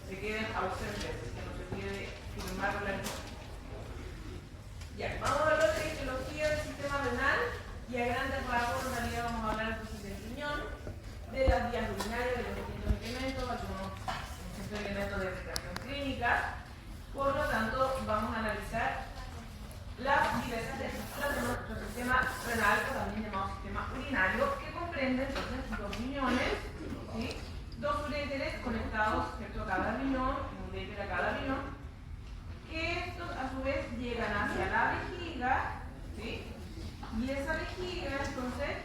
se queden ausentes, que no se olvide firmar la lista. Ya, vamos a hablar de etiología del sistema renal y a grandes rasgos en realidad vamos a hablar entonces del riñón, de las vías urinarias, de los distintos elementos, algunos elementos de aplicación clínica. Por lo tanto, vamos a analizar las diversas estructuras de nuestro sistema renal, o también llamado sistema urinario, que comprende entonces dos riñones, ¿sí? Dos uréteres conectados, ¿cierto?, a cada riñón, un uréter a cada riñón, que estos a su vez llegan hacia la vejiga, ¿sí? Y esa vejiga entonces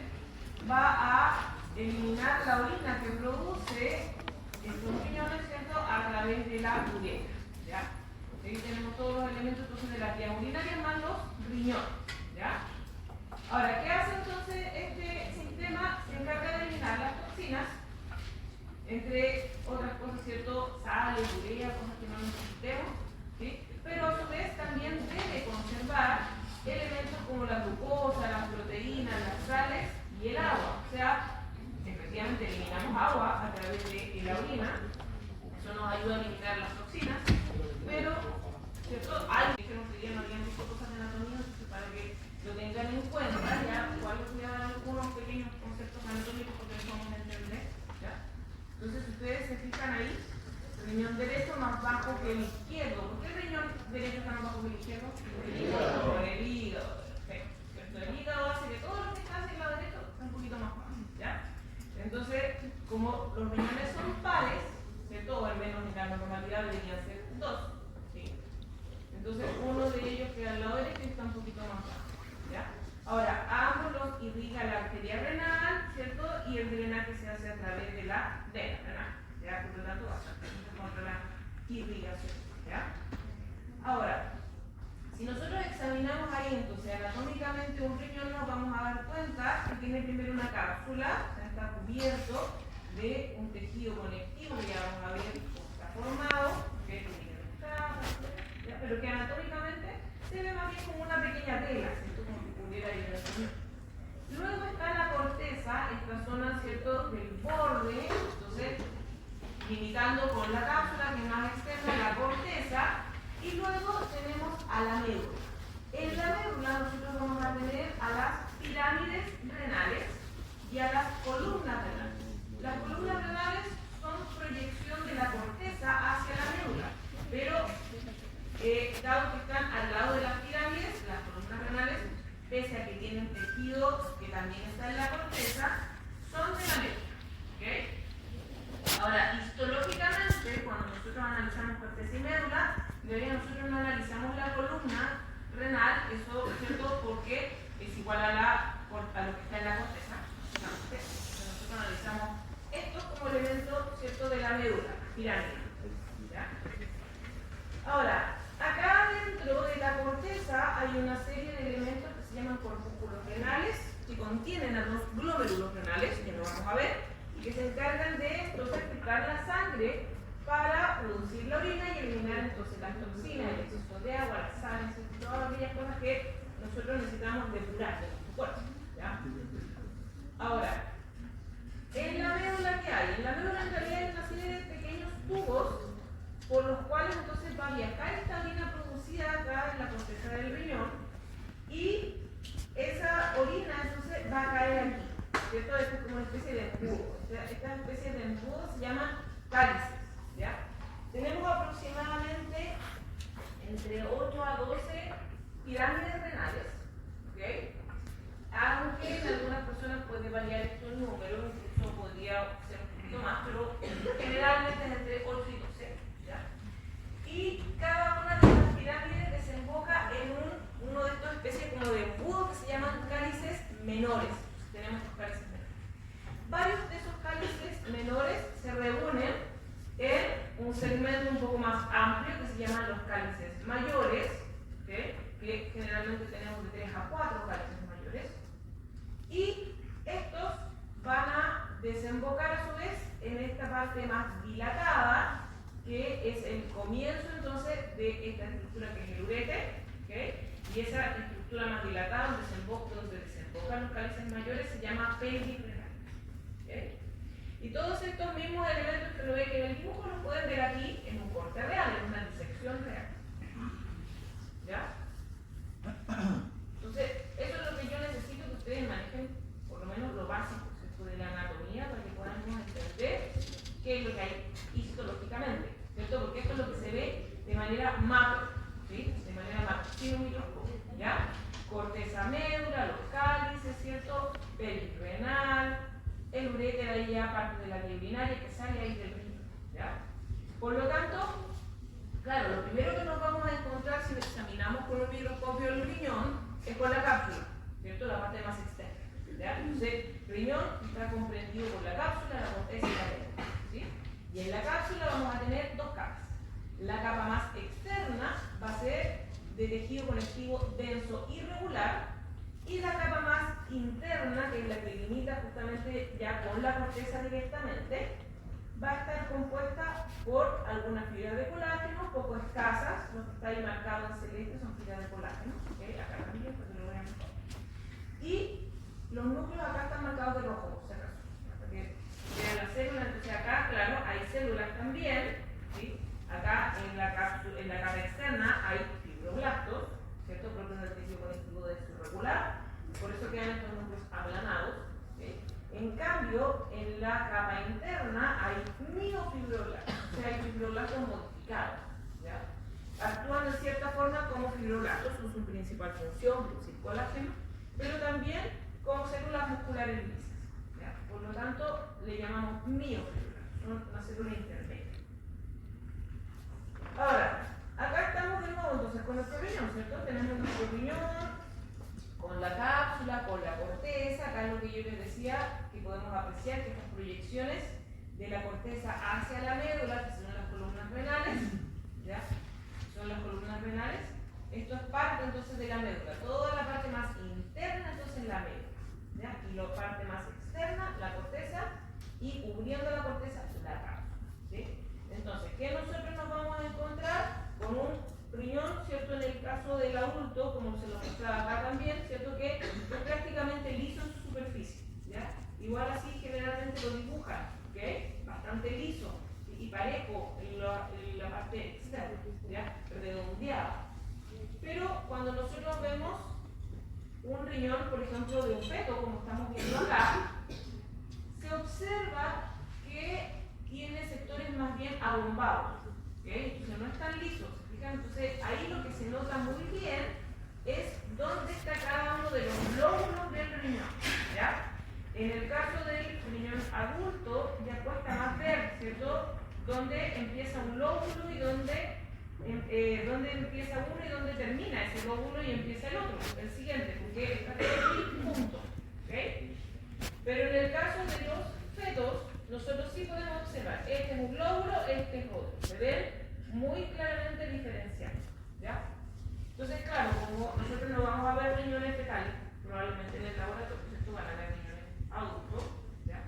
va a eliminar la orina que produce estos riñones, ¿cierto?, a través de la uretra, ¿ya? Ahí tenemos todos los elementos entonces de las vías urinarias más los riñones, ¿ya? Ahora, ¿qué hace entonces este sistema? Se encarga de eliminar las toxinas, entre otras cosas, ¿cierto?, sales, urea, cosas que no necesitemos, ¿sí? Pero a su vez también debe conservar elementos como la glucosa, las proteínas, las sales y el agua. O sea, efectivamente eliminamos agua a través de la orina, eso nos ayuda a eliminar las toxinas, pero, ¿cierto?, hay que no habían visto cosas de anatomía, para que lo tengan en cuenta, ya, igual les voy a dar algunos pequeños conceptos anatómicos porque los vamos a entender, ¿ya? Entonces, si ustedes se fijan ahí, el riñón derecho más bajo que el izquierdo. ¿Por qué el riñón derecho está más bajo que el izquierdo? El hígado. Perfecto. El hígado hace que todo lo que está hacia el lado derecho está un poquito más bajo, ¿ya? Entonces, como los riñones son pares, ¿cierto?, o al menos en la normalidad deberían ser dos, ¿sí? Entonces, uno de ellos queda al lado derecho y está un poquito más bajo, ¿ya? Ahora, ambos los irriga la arteria renal, ¿cierto?, y el drenaje se hace a través de la vena renal, ¿ya? Por lo tanto, bastante contra la irrigación, ¿ya? Ahora, si nosotros examinamos ahí, entonces, anatómicamente un riñón, nos vamos a dar cuenta que tiene primero una cápsula, o sea, está cubierto de un tejido conectivo, que ya vamos a ver cómo está formado, que tiene ¿ya? Pero que anatómicamente se ve más bien como una pequeña tela, ¿cierto?, como si pudiera ir al riñón. Luego está la corteza, esta zona, ¿cierto?, del borde, entonces, limitando con la cápsula, que es más externa, la corteza, y luego tenemos a la médula. En la médula nosotros vamos a tener a las pirámides renales y a las columnas renales. Las columnas renales son proyección de la corteza hacia la médula, pero dado que están al lado de las pirámides, las columnas renales, pese a que tienen tejido que también está en la corteza, son de la médula, ¿okay? Ahora, histológicamente, cuando nosotros analizamos corteza y médula, de verdad nosotros no analizamos la columna renal, eso, ¿cierto?, porque es igual a lo que está en la corteza. Entonces nosotros analizamos esto como elemento, ¿cierto?, de la médula, pirámide, ¿ya? Ahora, acá dentro de la corteza hay una serie de elementos que se llaman corpúsculos renales, que contienen a los glómerulos renales, que lo vamos a ver, y que se encargan de entonces filtrar la sangre para producir la orina y eliminar entonces las toxinas, el exceso de agua, las sales, todas aquellas cosas que nosotros necesitamos depurar de nuestro cuerpo, ¿ya? Ahora, en la médula, ¿qué hay? En la médula en realidad hay una serie de pequeños tubos por los cuales entonces va a viajar esta orina producida acá en la corteza del riñón y esa orina entonces va a caer aquí, ¿cierto? Esto es como una especie de embudo. O sea, estas especies de embudos se llaman cálices, ¿ya? Tenemos aproximadamente entre 8 a 12 pirámides renales, ¿ok? Aunque en algunas personas puede variar estos números, incluso podría ser un poquito más, pero generalmente es entre 8 y 12, ¿ya? Y cada una de las pirámides desemboca en uno de estos especies como de embudos que se llaman cálices menores. Tenemos los cálices menores. Varios de esos cálices menores se reúnen en un segmento un poco más amplio que se llaman los cálices mayores, ¿okay?, que generalmente tenemos de 3 a 4 cálices mayores, y estos van a desembocar a su vez en esta parte más dilatada, que es el comienzo entonces de esta estructura que es el uréter, ¿okay?, y esa estructura más dilatada donde desembocan los cálices mayores se llama pelvis renal, ¿okay? Y todos estos mismos elementos que lo ven en el dibujo los pueden ver aquí en histológicamente, ¿cierto? Porque esto es lo que se ve de manera macro, ¿sí? De manera macro, sin un microscopio, ¿ya? Corteza médula, los cálices, ¿cierto? Pelvis renal, el uréter ahí ya parte de la vía urinaria que sale ahí del riñón, ¿ya? Por lo tanto, claro, lo primero que nos vamos a encontrar si examinamos con un microscopio el riñón es con la cápsula, ¿cierto? La parte más externa, ¿ya? Entonces, el riñón está comprendido por la cápsula, la corteza y la médula, ¿sí? Y en la cápsula vamos a tener dos capas. La capa más externa va a ser de tejido conectivo denso irregular, y la capa más interna, que es la que limita justamente ya con la corteza directamente, va a estar compuesta por algunas fibras de colágeno, poco escasas, lo que está ahí marcado en celeste son fibras de colágeno, ¿okay? Acá también, para que lo vean mejor. Y los núcleos acá están marcados de rojo, por si acaso, para que vean las células. Entonces acá, claro, hay células también, ¿sí? Acá en la capa externa hay fibroblastos, ¿cierto? Propios del tejido conectivo denso irregular, por eso quedan estos núcleos aplanados, ¿sí? En cambio, en la capa interna hay miofibroblastos, o sea, hay fibroblastos modificados, ¿ya? Actúan de cierta forma como fibroblastos, son su principal función, producir colágeno, pero también como células musculares lisas, ¿ya? Por lo tanto, le llamamos miofibroblastos, son una célula intermedia. Ahora, acá estamos de nuevo entonces con nuestro riñón, ¿cierto? Tenemos nuestro riñón con la cápsula, con la corteza. Acá es lo que yo les decía, que podemos apreciar que estas proyecciones de la corteza hacia la médula, que son las columnas renales, ¿ya? Son las columnas renales. Esto es parte entonces de la médula. Toda la parte más interna entonces la médula, ¿ya? Y la parte más externa, la corteza, y cubriendo la corteza, la cápsula, ¿sí? Entonces, ¿qué nosotros nos vamos a encontrar? Con un riñón, ¿cierto? En el caso del adulto, como se lo mostraba acá también, ¿cierto? Que es prácticamente liso en su superficie, ¿ya? Igual así generalmente lo dibujan, ¿ok? Bastante liso y parejo en la parte externa, ¿ya? Redondeado. Pero cuando nosotros vemos un riñón, por ejemplo, de un feto, como estamos viendo acá, se observa que tiene sectores más bien abombados, ¿ok? Entonces no es tan liso, ¿se fijan? Entonces ahí lo que se nota muy bien es dónde está cada uno de los lóbulos del riñón, ¿ya? En el caso del riñón adulto ya cuesta más ver, ¿cierto? Dónde empieza un lóbulo y dónde empieza uno y dónde termina ese lóbulo y empieza el otro, el siguiente, porque está todo aquí junto, ¿ok? Pero en el caso de los fetos, nosotros sí podemos observar, este es un lóbulo, este es otro. Se ven muy claramente diferenciados, ¿ya? Entonces, claro, como nosotros no vamos a ver riñones fetales, probablemente en el laboratorio, ¿cierto? Van a ver riñones adultos, ¿ya?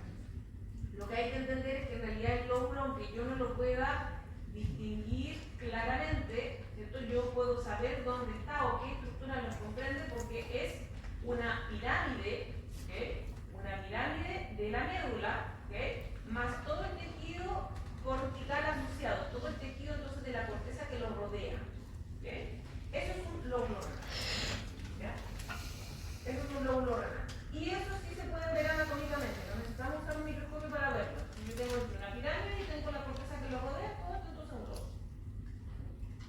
Lo que hay que entender es que en realidad el lóbulo, aunque yo no lo pueda distinguir claramente, ¿cierto? Yo puedo saber dónde está o qué estructura los comprende porque es una pirámide, ¿okay? Una pirámide de la médula, ¿okay? Más todo el tejido cortical asociado, todo el tejido entonces de la corteza que lo rodea, ¿okay? Eso es un lóbulo renal, ¿ya? Eso es un lóbulo renal. Y eso sí se puede ver anatómicamente, no necesitamos usar un microscopio para verlo. Yo tengo una pirámide y tengo la corteza que lo rodea, todo esto entonces es un lóbulo.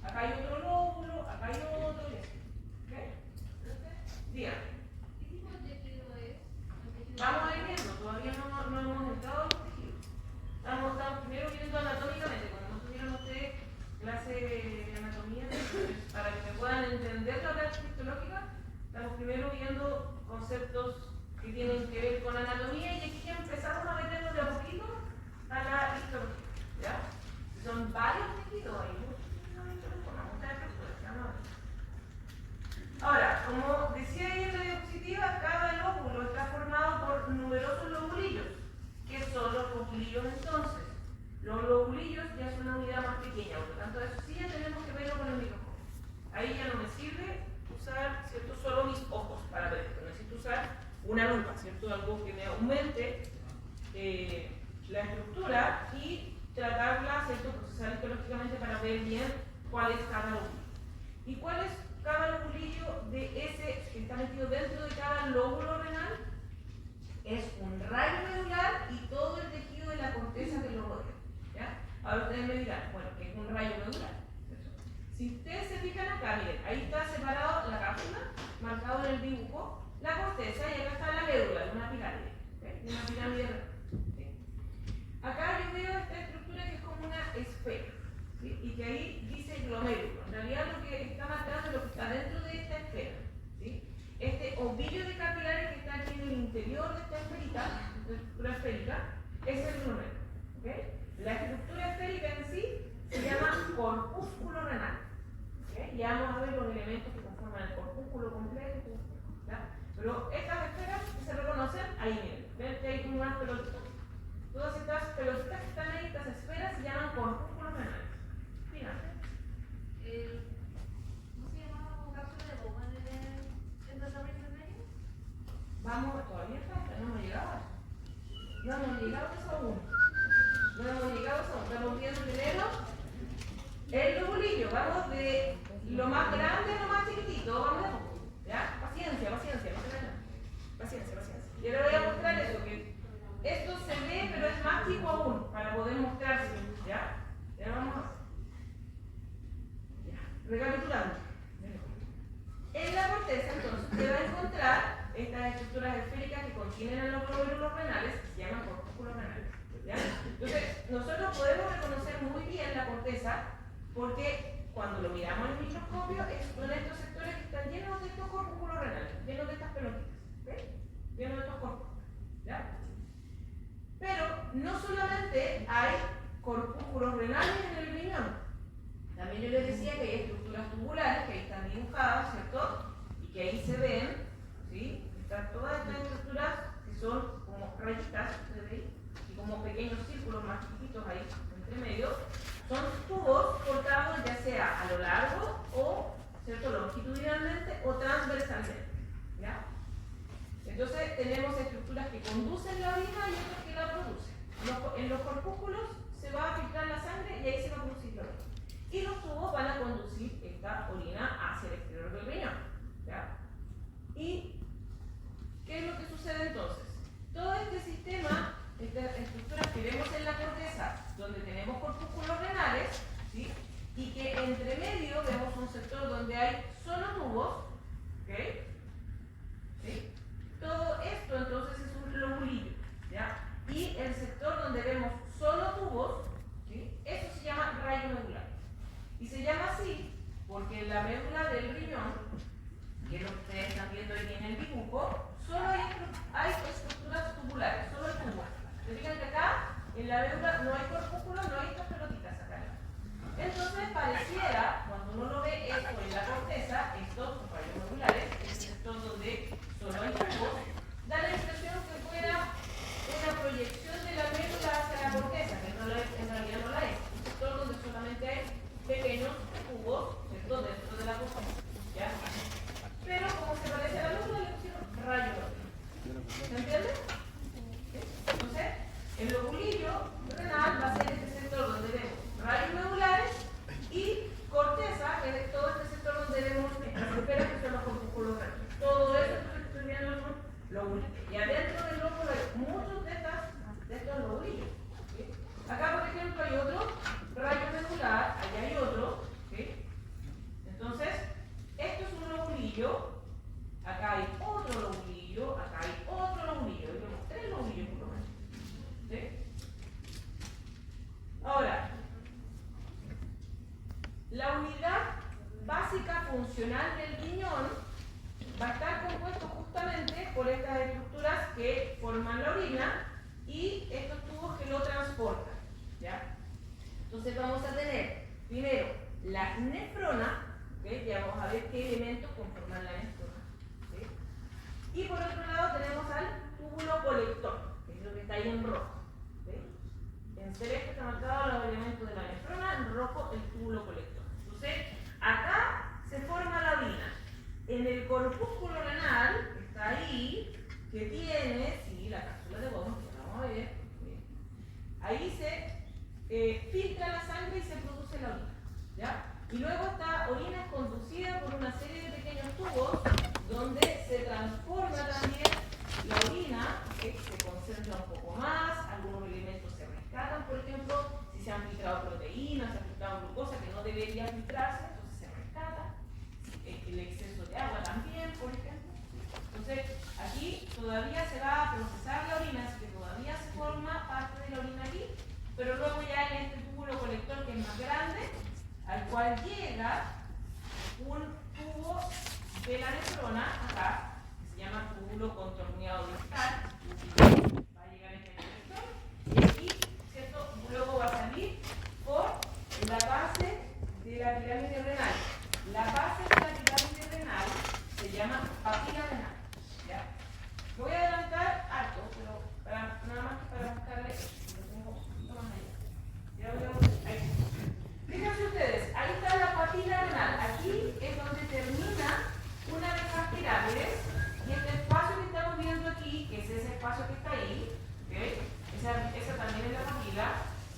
Acá hay otro lóbulo, acá hay otro, y así, ¿okay? Dígame. ¿Qué tipo de tejido es? Vamos a ir viendo, todavía no hemos entrado en los tejidos. Estamos primero viendo anatómicamente. Cuando no tuvieron ustedes clase de anatomía, para que se puedan entender la parte histológica, estamos primero viendo conceptos que tienen que ver con anatomía y aquí ya empezamos a meternos de a poquito a la histología, ¿ya? Son varios tejidos ahí, ahora, como decía ahí en la diapositiva, cada lóbulo está formado por numerosos lobulillos. ¿Qué son los lobulillos entonces? Los lobulillos ya son una unidad más pequeña, por lo tanto eso sí ya tenemos que verlo con el microscopio. Ahí ya no me sirve usar, ¿cierto? Solo mis ojos para ver esto, necesito usar una lupa, ¿cierto? Algo que me aumente la estructura y tratarla, ¿cierto? Procesar histológicamente para ver bien cuál es cada lóbulo. ¿Y cuál es cada lobulillo de ese que está metido dentro de cada lóbulo renal? Es un rayo medular y todo el tejido de la corteza que lo rodea, ¿ya? Ahora ustedes me dirán, bueno, ¿qué es un rayo medular? Si ustedes se fijan acá, miren, ahí está separado la cápsula, marcado en el dibujo, la corteza, y acá está la médula de una pirámide. ¿Okay? Una pirámide. ¿Sí? Acá yo veo esta estructura que es como una esfera, ¿sí? Y que ahí dice glomérulo. En realidad lo que está marcado es lo que está dentro de esta esfera. ¿Sí? Este ovillo de capilares que está aquí en el interior de esta esferita, esta estructura esférica, es el glomérulo. ¿Okay? La estructura esférica en sí se llama corpúsculo renal. ¿Okay? Ya vamos a ver los elementos que conforman el corpúsculo completo. ¿Ya? Pero estas esferas que se reconocen, ahí miren. ¿Ven que hay como unas pelotitas? Todas estas pelotitas que están ahí, estas esferas, se llaman corpúsculos renales. Fíjate. ¿Cómo se llamaba como cápsula de Bowman en desarrollo intermedio? Vamos, todavía falta, no hemos llegado a eso. No hemos llegado a eso aún. No hemos llegado a eso aún. Estamos viendo primero el lobulillo. Vamos de lo más grande a lo más chiquitito. Vamos a poco. ¿Ya? Paciencia, paciencia. No se vayan. Paciencia, paciencia. Yo les voy a mostrar eso, que esto se ve, pero es más chico aún, para poder mostrarse. ¿Ya? Ya vamos a... Ya. Recapitulando. En la corteza, entonces, se va a encontrar estas estructuras esféricas que contienen a los glóbulos renales, que se llaman corpúsculos renales. ¿Ya? Entonces, nosotros podemos reconocer muy bien la corteza porque cuando lo miramos en el microscopio, son estos sectores que están llenos de estos corpúsculos renales, llenos de estas pelotitas. ¿Okay? Llenos de estos corpúsculos. ¿Ya? Pero no solamente hay corpúsculos renales en el riñón. También yo les decía que hay estructuras tubulares que ahí están dibujadas, ¿cierto? Y que ahí se ven, ¿sí? Están todas estas estructuras que son como rayitas, ¿ustedes ven? Y como pequeños círculos más chiquitos ahí, entre medio. Son tubos cortados ya sea a lo largo o, ¿cierto? Longitudinalmente o transversalmente, ¿ya? Entonces tenemos estructuras que conducen la orina y otras que la producen. En los corpúsculos se va a filtrar la sangre y ahí se va a producir la orina. Y los tubos van a conducir esta orina hacia el exterior del riñón. ¿Ya? ¿Y qué es lo que sucede entonces? Todo este sistema, estas estructuras que vemos en la corteza, donde tenemos corpúsculos renales, ¿sí? Y que entre medio vemos un sector donde hay solo tubos, ¿ok? ¿Sí? Todo esto entonces es un lobulillo, ¿ya? Y el sector donde vemos solo tubos, ¿sí? Eso se llama rayo medular. Y se llama así porque en la médula del riñón, que es lo que ustedes están viendo ahí en el dibujo, solo hay estructuras tubulares, solo hay tubos. ¿Se fijan que acá, en la médula, no hay corpúsculos, no hay estas pelotitas acá? Entonces pareciera, cuando uno lo ve esto en la corteza, estos rayos medulares, estos donde solo hay tubos, da la impresión que fuera una proyección de la médula hacia la corteza, que en realidad no la es. Un sector donde solamente hay pequeños tubos, ¿cierto? Dentro de la corteza, ¿ya? Pero como se parece a la luz, le pusieron rayo medular. ¿Se entiende? ¿Sí? Entonces, el lobulillo renal va a ser este sector donde vemos rayos medulares y corteza, que es todo este sector donde vemos las esferas que son los corpúsculos renales. Todo eso que estoy viendo son lobulillos. Y adentro del lóbulo hay muchos de estos lobulillos. ¿Sí? Acá, por ejemplo, hay otro rayo medular, allá hay otro. ¿Sí? Entonces, esto es un lobulillo, acá hay otro lobulillo, acá hay otro lobulillo. Hoy vemos 3 lobulillos por lo menos. ¿Sí? Ahora, la unidad básica funcional del riñón va a estar compuesto justamente por estas estructuras que forman la orina y estos tubos que lo transportan. ¿Ya? Entonces vamos a tener primero la nefrona, ¿okay? Ya vamos a ver qué elementos conforman la nefrona. ¿Okay? Y por otro lado tenemos al túbulo colector, que es lo que está ahí en rojo. ¿Okay? En celeste está marcado los elementos de la nefrona, en rojo el túbulo colector. Entonces, acá se forma la orina. En el corpúsculo renal, que está ahí, que tiene, sí, la cápsula de Bowman, que vamos a ver, ¿okay? Ahí se filtra la sangre y se produce la orina. ¿Ya? Y luego esta orina es conducida por una serie de pequeños tubos donde se transforma también la orina, ¿okay? Se concentra un poco más, algunos elementos se rescatan, por ejemplo, si se han filtrado filtrado glucosa que no debería filtrarse, entonces se rescata. El exceso de agua también, por ejemplo. Entonces, aquí todavía se va a procesar la orina, así que todavía se forma parte de la orina aquí, pero luego ya en este túbulo colector que es más grande, al cual llega un tubo de la nefrona, acá, que se llama túbulo contorneado distal, va a llegar este colector, y aquí, ¿cierto? Luego va a salir por la base de la pirámide renal. La base de la pirámide renal se llama papila renal. ¿Ya? Voy a adelantar harto, pero nada más para buscarle, lo tengo un poquito más allá. Ya voy a ahí. Fíjense ustedes, ahí está la papila renal. Aquí es donde termina una de estas pirámides y este espacio que estamos viendo aquí, que es ese espacio que está ahí, ¿okay? Esa también es la papila.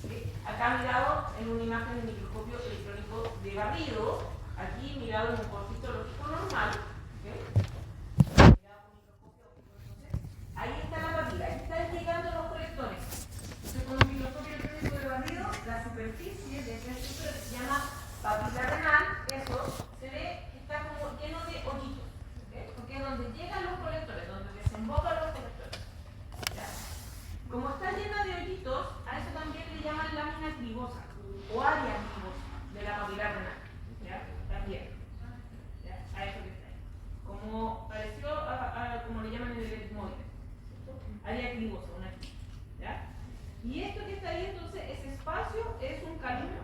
¿Okay? Acá mirado en una imagen de microscopio electrónico de barrido, aquí mirado en un corte lógico normal, ¿okay? Mirado con microscopio óptico. Entonces, ahí está la papila, ahí están llegando los colectores. Entonces, con un microscopio electrónico de barrido, la superficie de esta estructura que se llama papila renal, eso se ve que está como lleno de hoyitos, ¿okay? Porque es donde llegan los colectores, donde desembocan los colectores. ¿Ya? Como está llena de hoyitos, a eso también le llaman lámina clivosa o área clivosa de la papila renal. ¿Ya? También. ¿Ya? A eso que está ahí. Como pareció como le llaman en el etmóide. Área clivosa, una aquí. ¿Ya? Y esto que está ahí, entonces, ese espacio es un calumno.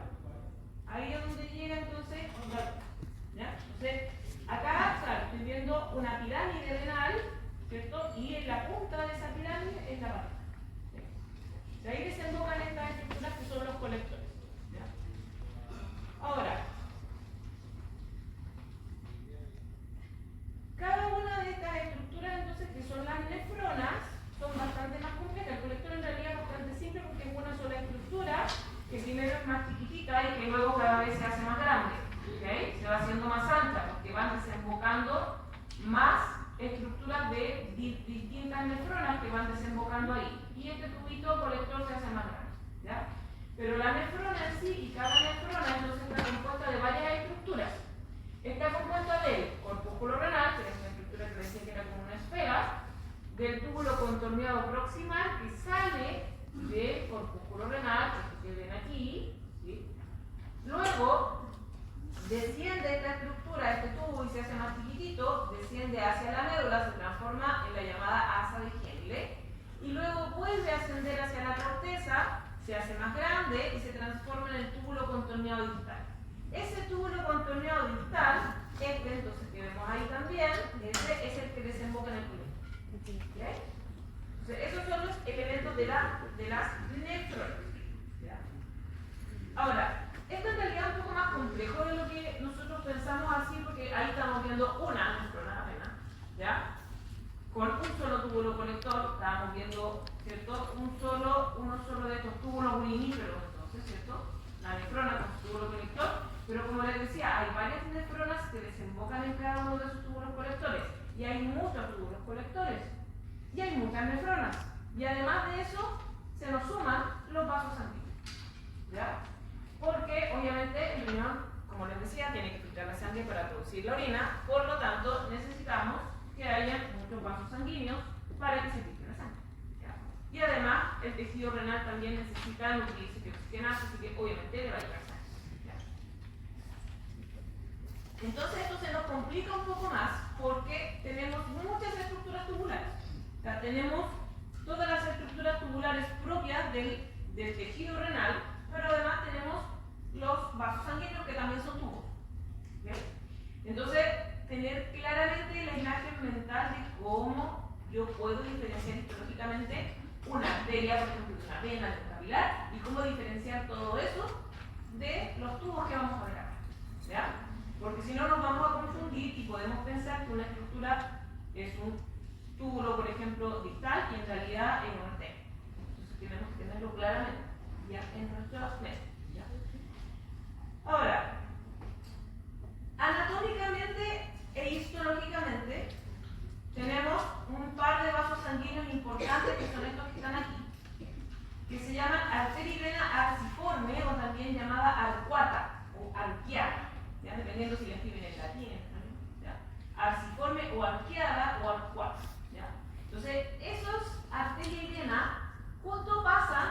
Ahí es donde llega entonces la luz. ¿Ya? Entonces, acá, claro, estoy viendo una pirámide renal, ¿cierto? Y en la punta de esa pirámide es la papila. De ahí desembocan estas estructuras que son los colectores. ¿Ya? Ahora, cada una de estas estructuras, entonces, que son las nefronas, son bastante más complejas. El colector en realidad es bastante simple porque es una sola estructura que primero es más chiquitita y que luego cada vez se hace más grande. ¿Okay? Se va haciendo más ancha porque van desembocando más estructuras de distintas nefronas que van desembocando ahí. Y este tubito colector se hace más grande. ¿Ya? Pero la nefrona en sí y cada nefrona entonces está compuesta de varias estructuras. Está compuesta del corpúsculo renal, que es una estructura que decía que era como una esfera, del túbulo contorneado proximal que sale del corpúsculo renal, que ven aquí, ¿sí? Luego desciende esta estructura, este tubo, y se hace más chiquitito, desciende hacia la médula, se transforma en la llamada asa de Henle, y luego vuelve a ascender hacia la corteza, se hace más grande y se transforma en el túbulo contorneado distal. Ese túbulo contorneado distal, este entonces que vemos ahí también, este es el que desemboca en el túbulo. ¿Okay? Entonces, esos son los elementos de las nefronas. ¿Ya? Ahora, esto en realidad es un poco más complejo de lo que nosotros pensamos así, porque ahí estamos viendo una nefrona apenas, ¿ya? Con un solo túbulo colector, estábamos viendo, ¿cierto? Uno solo de estos túbulos uriníferos, entonces, ¿cierto? La nefrona con su túbulo colector, pero como les decía, hay varias nefronas que desembocan en cada uno de sus túbulos colectores, y hay muchos túbulos colectores, y hay muchas nefronas, y además de eso, se nos suman los vasos sanguíneos, ¿ya? Porque obviamente el riñón, como les decía, tiene que filtrar la sangre para producir la orina, por lo tanto necesitamos que haya muchos vasos sanguíneos para que se filtre la sangre, ¿ya? Y además el tejido renal también necesita nutrirse y oxigenarse, así que obviamente le va a llegar sangre, ¿ya? Entonces esto se nos complica un poco más porque tenemos muchas estructuras tubulares. O sea, tenemos todas las estructuras tubulares propias del tejido renal, pero además tenemos los vasos sanguíneos que también son tubos. ¿Okay? Entonces, tener claramente la imagen mental de cómo yo puedo diferenciar histológicamente una arteria, por ejemplo, de una vena, de un capilar, y cómo diferenciar todo eso de los tubos que vamos a ver acá. ¿Ya? Porque si no nos vamos a confundir y podemos pensar que una estructura es un túbulo, por ejemplo, distal, y en realidad es una arteria. Entonces tenemos que tenerlo claramente ya en nuestras mentes. Ahora, anatómicamente e histológicamente tenemos un par de vasos sanguíneos importantes que son estos que están aquí, que se llaman arteria y vena arciforme o también llamada arcuata. arqueada, ¿ya? Dependiendo si la escriben en latín, en español, ¿ya? Arciforme o arqueada o arcuata, ¿ya? Entonces, esos arteria y vena justo pasan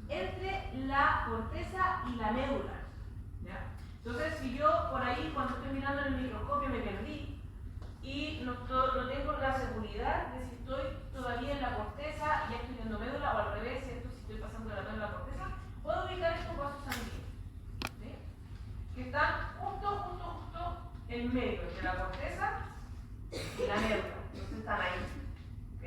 entre la corteza y la médula, ¿ya? Entonces, si yo por ahí cuando estoy mirando en el microscopio me perdí y no tengo la seguridad de si estoy todavía en la corteza y ya estoy viendo médula o al revés, ¿cierto? Si estoy pasando de la médula a la corteza, puedo ubicar estos vasos sanguíneos, ¿sí? Que están justo en medio entre la corteza y la médula. Entonces están ahí, ¿ok?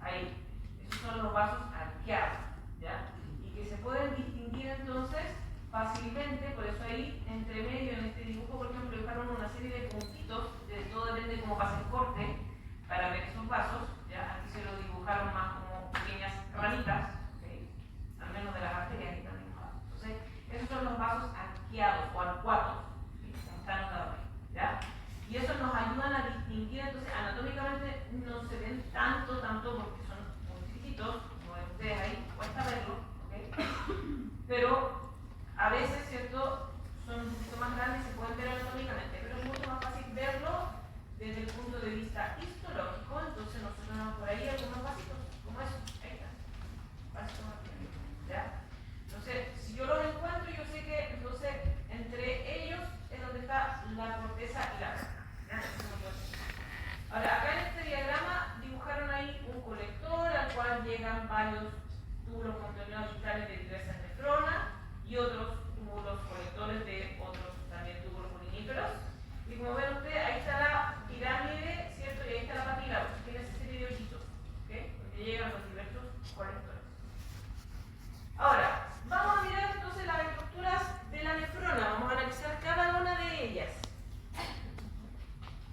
Ahí. Esos son los vasos arqueados, ¿ya? Y que se pueden distinguir entonces fácilmente, por eso ahí entre medio en este dibujo, por ejemplo, dejaron una serie de puntitos, todo depende de cómo pasa el corte, para ver esos vasos, ¿ya? Aquí se lo dibujaron más como pequeñas ramitas, ¿okay? Al menos de las arterias que están dibujadas. Entonces, esos son los vasos arqueados o arcuatos, ¿sí? Como están anotados ahí, ¿ya? Y eso nos ayudan a distinguir, entonces anatómicamente no se ven tanto porque son muy chiquitos, como ven ustedes ahí, cuesta verlo, ¿ok? Pero a veces, ¿cierto? Son un poquito más grandes y se pueden ver anatómicamente, pero es mucho más fácil verlo desde el punto de vista histológico. Entonces nosotros tenemos por ahí algunos vasitos, como eso, ahí está, vasitos aquí, ¿ya? Entonces, si yo los encuentro, yo sé que entonces entre ellos es donde está la corteza y la médula, ¿ya? Ahora, acá en este diagrama dibujaron ahí un colector al cual llegan varios túbulos contorneados distales de diversas nefronas y otros túbulos colectores de otros también túbulos puriníferos. Y como ven ustedes, ahí está la pirámide, ¿cierto? Y ahí está la papila, porque tiene esa serie de hoyitos, ¿ok? Donde llegan los diversos colectores. Ahora, vamos a mirar entonces las estructuras de la nefrona. Vamos a analizar cada una de ellas.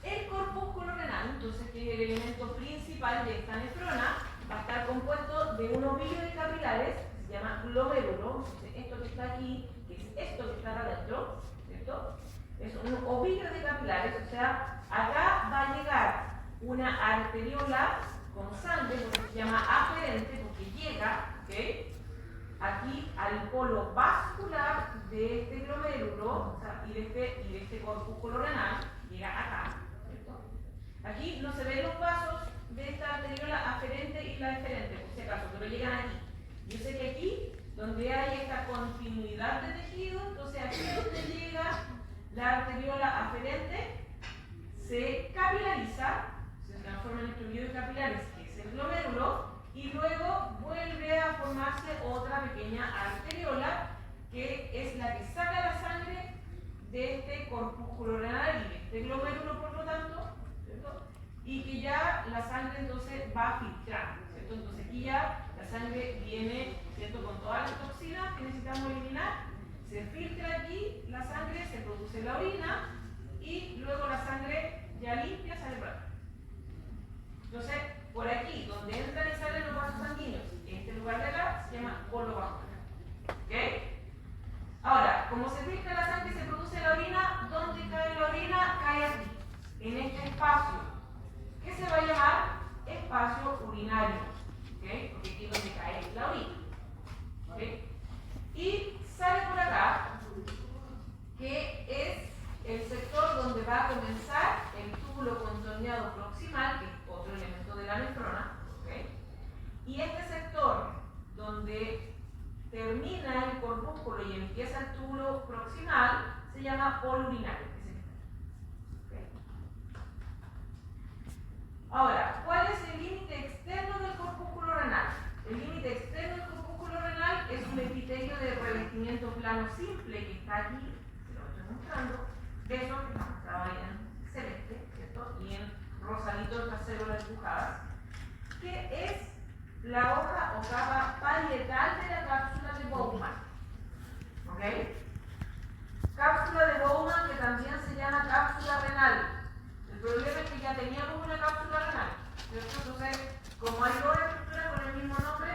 El corpúsculo renal, entonces, que es el elemento principal de esta nefrona, va a estar compuesto de un ovillo de capilares que se llama glomérulo. Entonces, esto que está aquí, que es esto que está adentro, ¿cierto? Es un ovillo de capilares, o sea, acá va a llegar una arteriola con sangre, porque se llama aferente, porque llega, ¿ok? Aquí al polo vascular de este glomérulo, o sea, y de este corpúsculo renal, llega acá, ¿cierto? Aquí no se ven los vasos de esta arteriola aferente y la eferente, por si acaso, pero llegan aquí. Yo sé que aquí, donde hay esta continuidad de tejido, entonces aquí es donde llega la arteriola aferente, se capilariza, se transforma en este ovillo de capilares, que es el glomérulo, y luego vuelve a formarse otra pequeña arteriola, que es la que saca la sangre de este corpúsculo renal y de este glomérulo, por lo tanto, ¿cierto? Y que ya la sangre entonces va filtrando, ¿cierto? Entonces aquí ya la sangre viene, ¿cierto? Con todas las toxinas que necesitamos eliminar, se filtra aquí la sangre, se produce la orina y luego la sangre ya limpia sale por acá. Entonces, por aquí, donde entran y salen los vasos sanguíneos, este lugar de acá se llama polo vascular. ¿Ok? Ahora, como se filtra la sangre y se produce la orina, ¿dónde cae la orina? Cae aquí, en este espacio, que se va a llamar espacio urinario. ¿Ok? Porque aquí es donde cae la orina. ¿Ok? Y sale por acá, que es el sector donde va a comenzar el túbulo contorneado proximal, que es otro elemento de la nefrona, ¿okay? Y este sector donde termina el corpúsculo y empieza el túbulo proximal se llama polo urinario. ¿Okay? Ahora, ¿cuál es el límite externo del corpúsculo renal? El límite externo del corpúsculo renal es un epitelio de revestimiento plano simple que está aquí, se lo estoy mostrando, de eso que está mostrado ahí en celeste, ¿cierto? Y en rosadito estas células dibujadas, que es la hoja o capa parietal de la cápsula de Bowman. ¿Ok? Cápsula de Bowman, que también se llama cápsula renal. El problema es que ya teníamos una cápsula renal, ¿cierto? Entonces, como hay dos estructuras con el mismo nombre,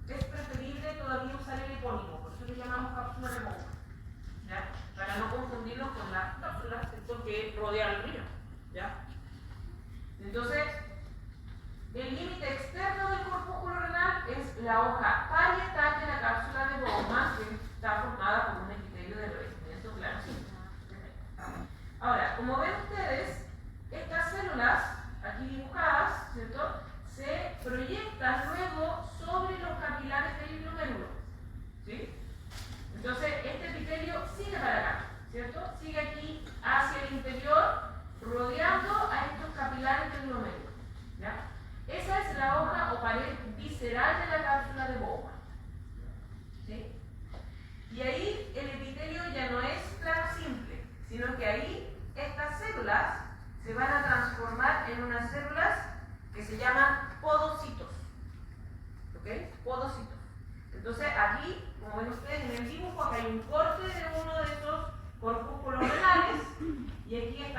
es preferible todavía usar el epónimo, por eso le llamamos cápsula de Bowman, ¿ya? Para no confundirnos con las cápsulas que rodean el riñón, ¿ya? Entonces, el límite externo del corpúsculo renal es la hoja parietal de la cápsula de Bowman, que está formada por un epitelio de revestimiento plano simple.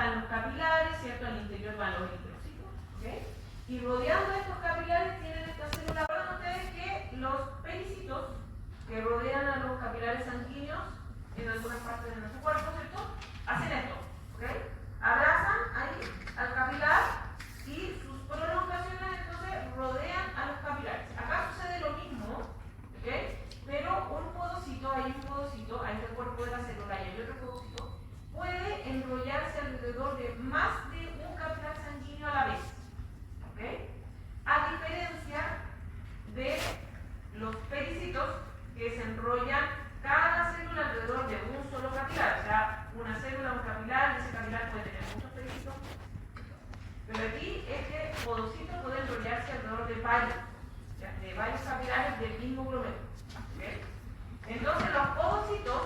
están los capilares, ¿cierto? Al interior van los eritrocitos, ¿ok? Y rodeando estos capilares tienen esta célula. Recuerden ustedes que los pericitos que rodean a los capilares sanguíneos en algunas partes de nuestro cuerpo, ¿cierto? Hacen esto, ¿ok? Abrazan ahí al capilar y sus prolongaciones entonces rodean a los capilares. Acá sucede lo mismo, ¿ok? Pero un podocito, hay un podocito, ahí está el cuerpo de la célula y hay otro podocito, puede enrollarse alrededor de más de un capilar sanguíneo a la vez, ¿ok? A diferencia de los pericitos que se enrollan cada célula alrededor de un solo capilar, o sea, una célula, un capilar, y ese capilar puede tener muchos pericitos. Pero aquí este podocito puede enrollarse alrededor de varios capilares del mismo glomérulo. ¿Okay? Entonces los podocitos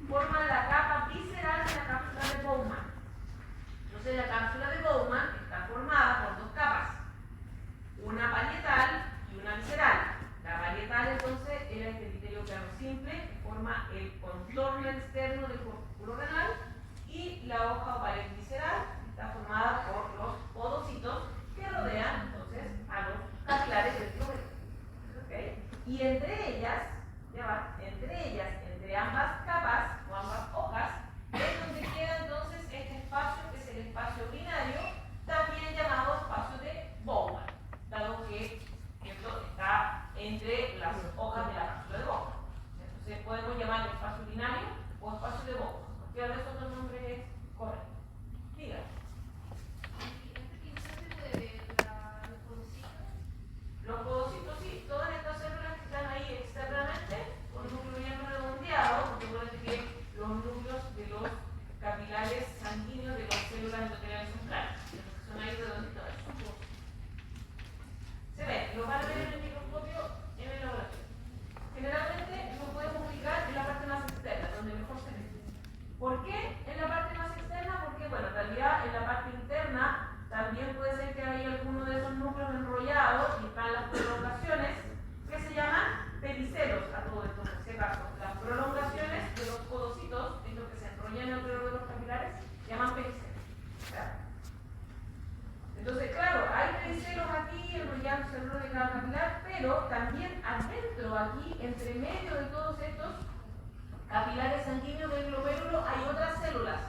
forman la capa visceral de la cápsula de Bowman. Entonces la cápsula de Bowman está formada por dos capas, una parietal y una visceral. La parietal entonces era este epitelio plano simple que forma el contorno externo del corpúsculo renal, y la hoja o pared visceral está formada por los podocitos que rodean entonces a los capilares del glomérulo. ¿Okay? Y entre ellas, entre ambas capas o ambas hojas, es donde queda entonces este espacio que es el espacio urinario, también llamado espacio de Bowman, dado que esto está entre las hojas de la cápsula de Bowman. Entonces podemos llamarlo espacio urinario o espacio de Bowman. Cualquiera de esos dos nombres es correcto. Diga. Los podocitos, sí, todas estas células que están ahí externamente, con un núcleo bien redondeado, porque acuérdense que los núcleos de los capilares sanguíneos de las células endoteliales son planos, los que son ahí redonditos, son podocitos. Se ve, lo van a ver en el microscopio en el laboratorio. Generalmente lo podemos ubicar en la parte más externa, donde mejor se ve. ¿Por qué en la parte más externa? Porque, bueno, en realidad en la parte interna también puede ser que haya alguno de esos núcleos enrollados y están las prolongaciones que se llaman pedicelos a todo esto, en este caso. Las prolongaciones de los podocitos, estos que se enrollan alrededor de los capilares, se llaman pedicelos. ¿Verdad? Entonces, claro, hay pedicelos aquí enrollándose alrededor de cada capilar, pero también adentro, aquí, entre medio de todos estos capilares sanguíneos del glomérulo, hay otras células.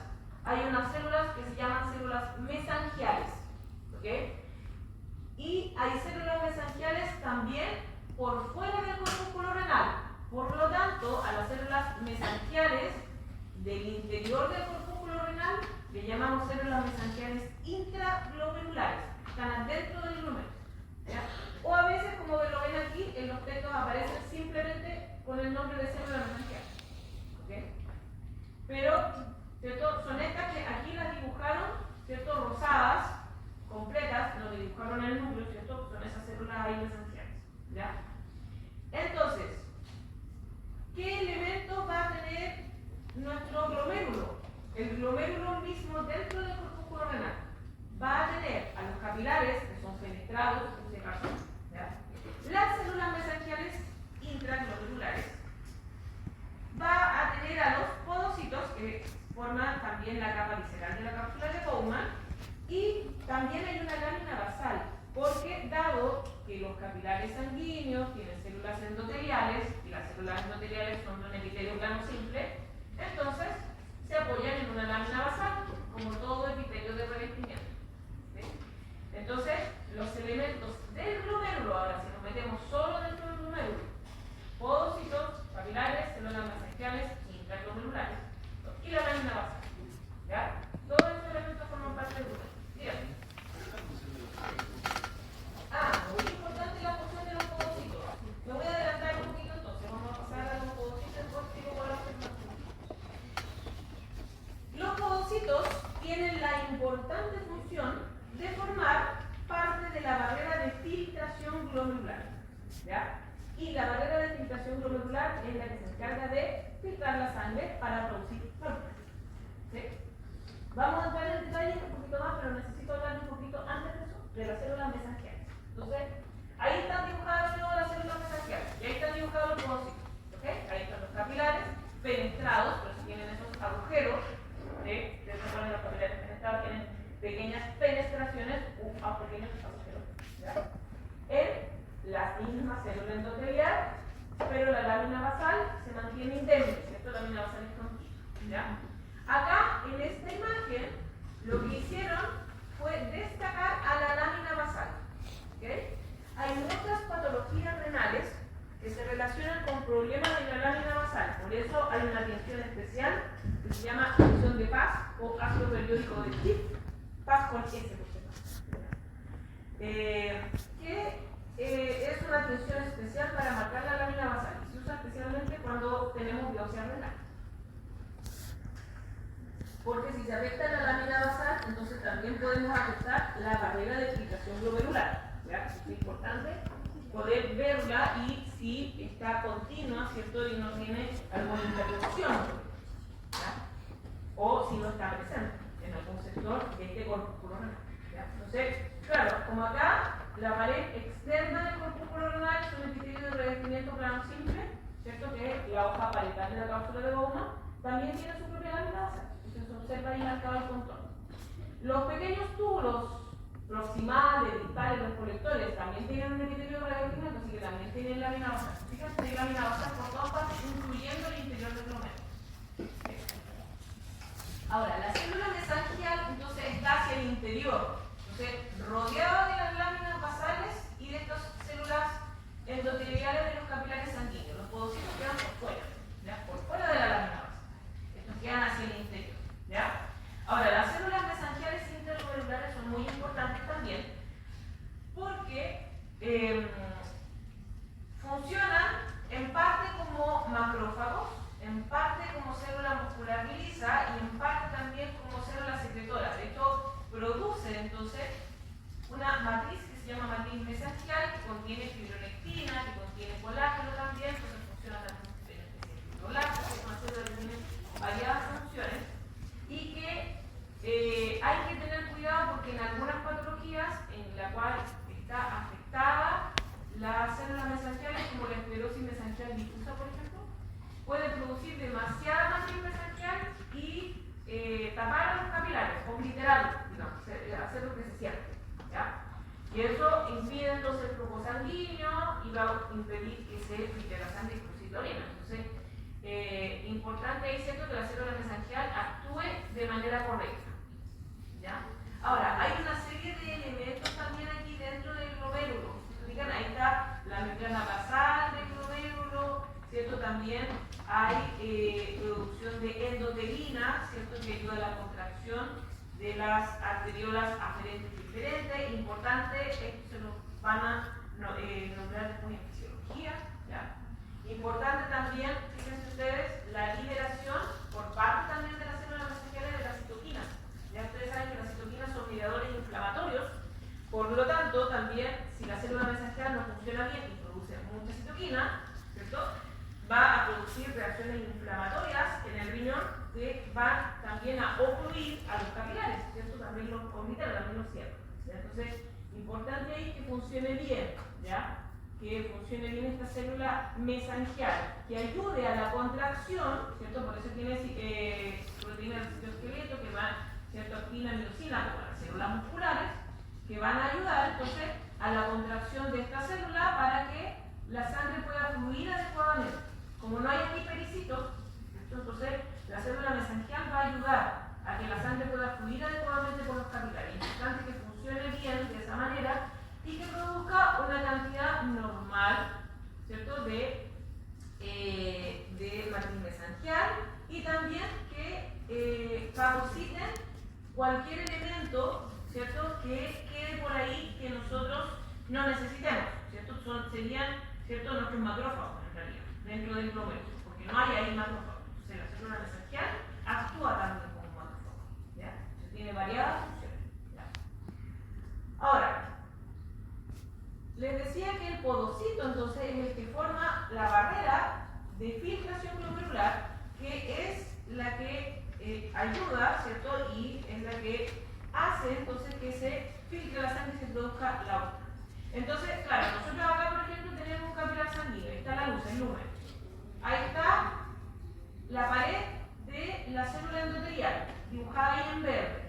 Hay unas células que se llaman células mesangiales, ¿ok? Y hay células mesangiales también por fuera del corpúsculo renal. Por lo tanto, a las células mesangiales del interior del corpúsculo renal le llamamos células mesangiales intraglomerulares. Están adentro del glomérulo, ¿ya? O a veces, como lo ven aquí, en los textos aparecen simplemente con el nombre de células mesangiales, ¿ok? Pero ¿cierto? Son estas que aquí las dibujaron, ¿cierto? Rosadas, completas, lo que dibujaron en el núcleo, ¿cierto? Son esas células ahí mesangiales, ¿ya? Entonces, ¿qué elementos va a tener nuestro glomérulo? El glomérulo mismo dentro del corpúsculo renal va a tener a los capilares, que son penetrados, en este caso, ¿ya? Las células mesangiales intraglomerulares, va a tener a los podocitos que forman también la capa visceral de la cápsula de Bowman, y también hay una lámina basal, porque dado que los capilares sanguíneos tienen células endoteliales y las células endoteliales son de un epitelio plano simple, entonces se apoyan en una lámina basal, como todo epitelio de revestimiento. ¿Sí? Entonces, los elementos del glomérulo, ahora si nos metemos solo dentro del glomérulo, podocitos, capilares, células mesangiales, intraglomerulares, y la lámina basal. ¿Ya? Todos estos elementos forman parte del glomérulo. Dígame. Muy importante la función de los podocitos. Me voy a adelantar un poquito entonces. Vamos a pasar a los podocitos después y luego a las células. Los podocitos tienen la importante función de formar parte de la barrera de filtración glomerular. ¿Ya? Y la barrera de filtración glomerular es la que se encarga de filtrar la sangre para producir hormonas. ¿Sí? Vamos a entrar en detalle un poquito más, pero necesito hablar un poquito antes de eso, de las células mesangiales. Entonces, ahí están dibujadas todas las células mesangiales, y ahí están dibujados los podocitos. ¿Okay? Ahí están los capilares penetrados, pero si tienen esos agujeros, ¿sí? Ustedes se ponen los capilares penetrados, tienen ¿ya? Acá, en esta imagen, lo que hicieron fue destacar a la lámina basal. ¿Okay? Hay muchas patologías renales que se relacionan con problemas de la lámina basal. Por eso hay una atención especial que se llama función de Paz o ácido periódico de Schiff. Paz con S, por cierto. Que es una atención especial para marcar la lámina basal. Se usa especialmente cuando tenemos biopsia renal. Porque si se afecta la lámina basal, entonces también podemos afectar la barrera de filtración glomerular. ¿Ya? Es importante poder verla y si está continua, ¿cierto? Y no tiene alguna interrupción, ¿ya? O si no está presente en algún sector de este corpúsculo renal. ¿Ya? Entonces, claro, como acá, la pared externa del corpúsculo renal es un epitelio de revestimiento plano simple, ¿cierto? Que la hoja parietal de la cápsula de Bowman también tiene su propia lámina basal. Entonces se observa ahí marcado el contorno. Los pequeños túbulos proximales, distales, los colectores también tienen un epitelio de revestimiento, así que también tienen lámina basal. Fíjense, hay lámina basal por todas partes, incluyendo el interior del glomérulo. Ahora, la célula mesangial entonces está hacia el interior, entonces rodeada de las láminas basales y de estas células endoteliales de los capilares sanguíneos. Los podocitos quedan por fuera, ¿ya? Por fuera de la lámina basal. Estos quedan hacia el interior, ¿ya? Ahora, las células mesangiales interglomerulares son muy importantes también porque funcionan en parte como macrófagos, en parte como célula muscular lisa y en parte también como célula secretora. De hecho, producen entonces una matriz que se llama matriz mesangial que contiene fibronectina, que contiene colágeno también, entonces funciona también como una especie de fibroblasto, que es una célula que tiene variadas funciones y que hay que tener cuidado porque en algunas patologías en la cual está afectada las células mesangiales, como la esclerosis mesangial difusa, por ejemplo, puede producir demasiada matriz mesangial y tapar los capilares, obliterarlos, digamos, hacer lo que se siente, ¿ya? Y eso impide entonces el flujo sanguíneo y va a impedir que se filtre la sangre y cruce la orina. Entonces, importante ahí, ¿cierto?, que la célula mesangial actúe de manera correcta, ¿ya? Ahora, hay una serie de elementos también aquí dentro del glomérulo. Fijan, ahí está la membrana basal del glomérulo, ¿cierto? También hay producción de endotelina, ¿cierto?, que ayuda a la contracción de las arteriolas aferentes y diferentes. Importante, esto se lo van a nombrar después en fisiología, ¿ya? Importante también, fíjense ustedes, la liberación por parte también de las células mesangiales de las citoquinas. Ya ustedes saben que las citoquinas son mediadores inflamatorios, por lo tanto, también, si la célula mesangial no funciona bien y produce mucha citoquina, ¿cierto?, va a producir reacciones inflamatorias en el riñón que van también a ocluir a los capilares, ¿cierto? También los orbitales, también los cierran. Entonces, importante ahí que funcione bien, ¿ya? Que funcione bien esta célula mesangial, que ayude a la contracción, ¿cierto? Por eso tiene proteínas del citoesqueleto que van, ¿cierto?, actina, miosina, como las células musculares, que van a ayudar entonces a la contracción de esta célula para que la sangre pueda fluir adecuadamente. Como no hay aquí pericitos, entonces la célula mesangial va a ayudar a que la sangre pueda fluir adecuadamente por los capilares. Es importante que funcione bien de esa manera y que produzca una cantidad normal, ¿cierto?, de matriz mesangial y también que fagociten cualquier elemento, ¿cierto?, que quede por ahí que nosotros no necesitemos, ¿cierto? Serían, ¿cierto?, nuestros macrófagos en realidad, dentro del glomérulo, porque no hay ahí macrófagos. Entonces la célula mesangial actúa también como un macrófago, ¿ya? Entonces tiene variadas funciones, ¿ya? Ahora, les decía que el podocito entonces es el que forma la barrera de filtración glomerular, que es la que ayuda, ¿cierto?, y es la que hace entonces que se filtre la sangre y se produzca la orina. Entonces, claro, nosotros acá, por ejemplo, tenemos un capilar sanguíneo, ahí está la luz, el lumen. Ahí está la pared de la célula endotelial, dibujada ahí en verde.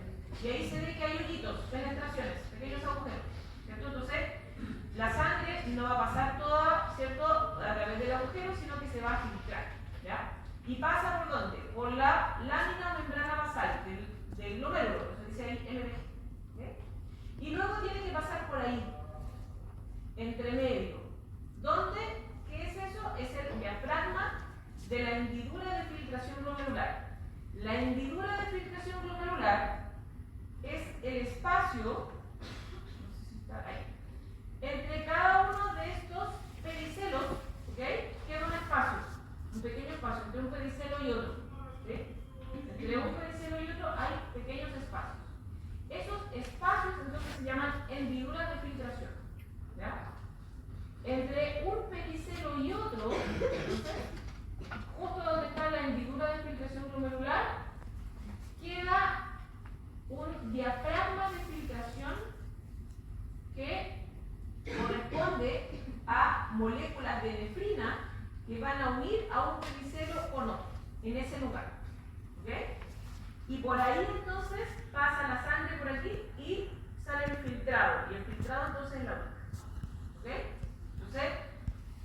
Y ahí se ve que hay hoyitos, penetraciones, pequeños agujeros, ¿cierto? Entonces, la sangre no va a pasar toda, ¿cierto?, a través del agujero, sino que se va a filtrar, ¿ya? y pasa por dónde? Por la lámina membrana basal del glomérulo, se dice ahí LBG. ¿Okay? Y luego tiene que pasar por ahí, entre medio. ¿Dónde? ¿Qué es eso? Es el diafragma de la hendidura de filtración glomerular. La hendidura de filtración glomerular es el espacio, no sé si está ahí, entre cada uno de estos pedicelos, ¿ok? Queda un espacio, un pequeño espacio entre un pedicelo y otro. ¿Okay? Entre un pedicelo y otro hay pequeños espacios. Esos espacios entonces se llaman hendiduras de filtración. ¿Ya? Entre un pedicelo y otro, entonces, justo donde está la hendidura de filtración glomerular, queda un diafragma de filtración que corresponde a moléculas de nefrina que van a unir a un pedicelo con otro, en ese lugar. ¿Ok? Y por ahí entonces pasa la sangre por aquí y sale el filtrado. Y el filtrado entonces es la orina. ¿Ok? Entonces,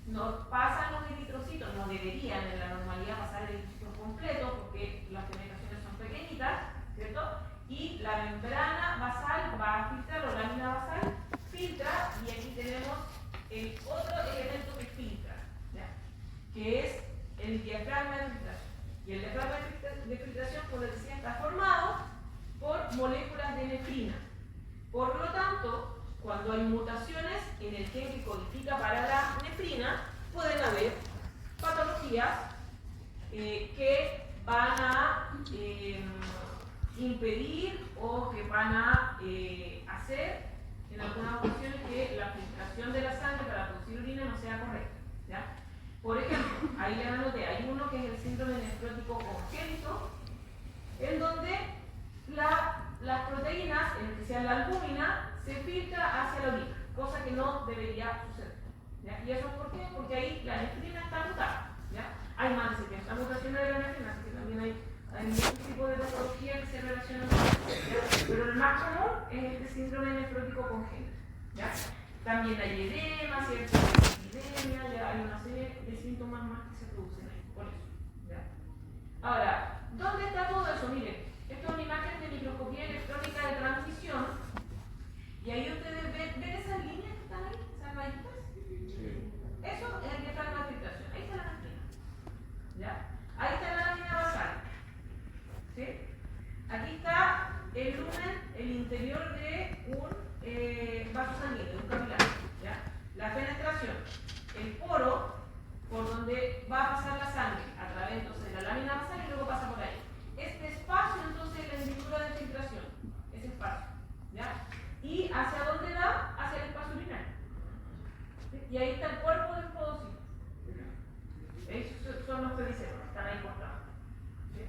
no pasan los eritrocitos, no deberían en la normalidad pasar el eritrocito completo porque las penetraciones son pequeñitas, ¿cierto? Y la membrana basal va a filtrar, o la lámina basal filtra, y aquí tenemos el otro elemento que filtra, ¿ya? Que es el diafragma de filtración. Y el diafragma de filtración, como les decía, está formado por moléculas de nefrina. Por lo tanto, cuando hay mutaciones en el gen que codifica para la nefrina, pueden haber patologías que van a impedir o que van a hacer en algunas ocasiones que la filtración de la sangre para producir orina no sea correcta. ¿Ya? Por ejemplo, ahí les anoté, hay uno que es el síndrome nefrótico congénito, en donde las proteínas, en especial la albúmina, se filtra hacia la orina, cosa que no debería suceder. ¿Ya? ¿Y eso por qué? Porque ahí la nefrina está mutada. ¿Ya? Hay más de 70 mutaciones de la nefrina, así que también hay muchos tipos de patologías que se relacionan con eso. Pero el más común es este síndrome nefrótico congénito. ¿Ya? También hay edema, cierta epidemia, ya hay una serie de síntomas más que se producen ahí, por eso. ¿Ya? Ahora, ¿dónde está todo eso? Miren, esto es una imagen de microscopía electrónica de transición, y ahí ustedes ven esas líneas que están ahí, esas rayitas. Eso es el diafragma de filtración, ahí está la nefrina. ¿Ya? Ahí está la lámina basal. ¿Sí? Aquí está el lumen, el interior de un vaso sanguíneo, de un capilar. ¿Ya? La penetración, el poro por donde va a pasar la sangre, a través entonces de la lámina basal y luego pasa por ahí. Este espacio entonces es la hendidura de filtración, ese espacio. ¿Ya? ¿Y hacia dónde da? Hacia el espacio urinario. ¿Sí? Y ahí está el cuerpo del podocito. Esos son los pedicelos, están ahí cortados. ¿Sí?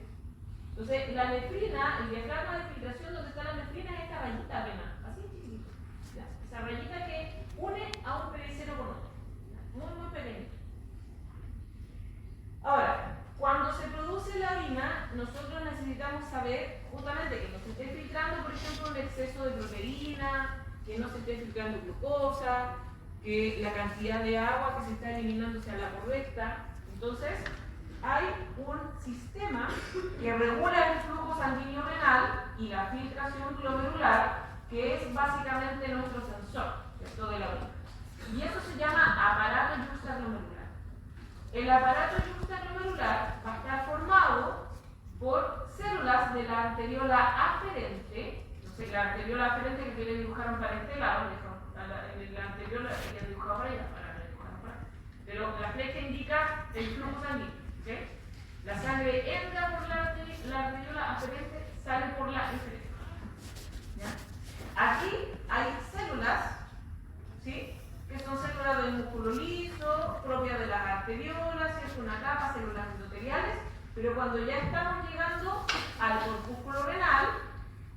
Entonces, la nefrina, el diafragma de filtración, donde está la nefrina es esta rayita apenas, así chiquitito. ¿Ya? Esa rayita que une a un pedicelo con otro. ¿Ya? Muy, muy pequeñito. Ahora, cuando se produce la orina, nosotros necesitamos saber justamente que no se esté filtrando, por ejemplo, un exceso de proteína, que no se esté filtrando glucosa, que la cantidad de agua que se está eliminando sea la correcta. Entonces, hay un sistema que regula el flujo sanguíneo renal y la filtración glomerular, que es básicamente nuestro sensor, ¿cierto?, de la orina. Y eso se llama aparato yuxtaglomerular. El aparato yuxtaglomerular va a estar formado por células de la arteriola aferente. Entonces, la arteriola aferente que ustedes dibujaron para este lado, la arteriola que han dibujado para allá, pero la flecha indica el flujo sanguíneo. ¿Okay? La sangre entra por la arteriola aferente, sale por la eferente. ¿Ya? Aquí hay células, ¿sí?, que son células del músculo liso, propias de las arteriolas, es una capa, células endoteliales, pero cuando ya estamos llegando al corpúsculo renal,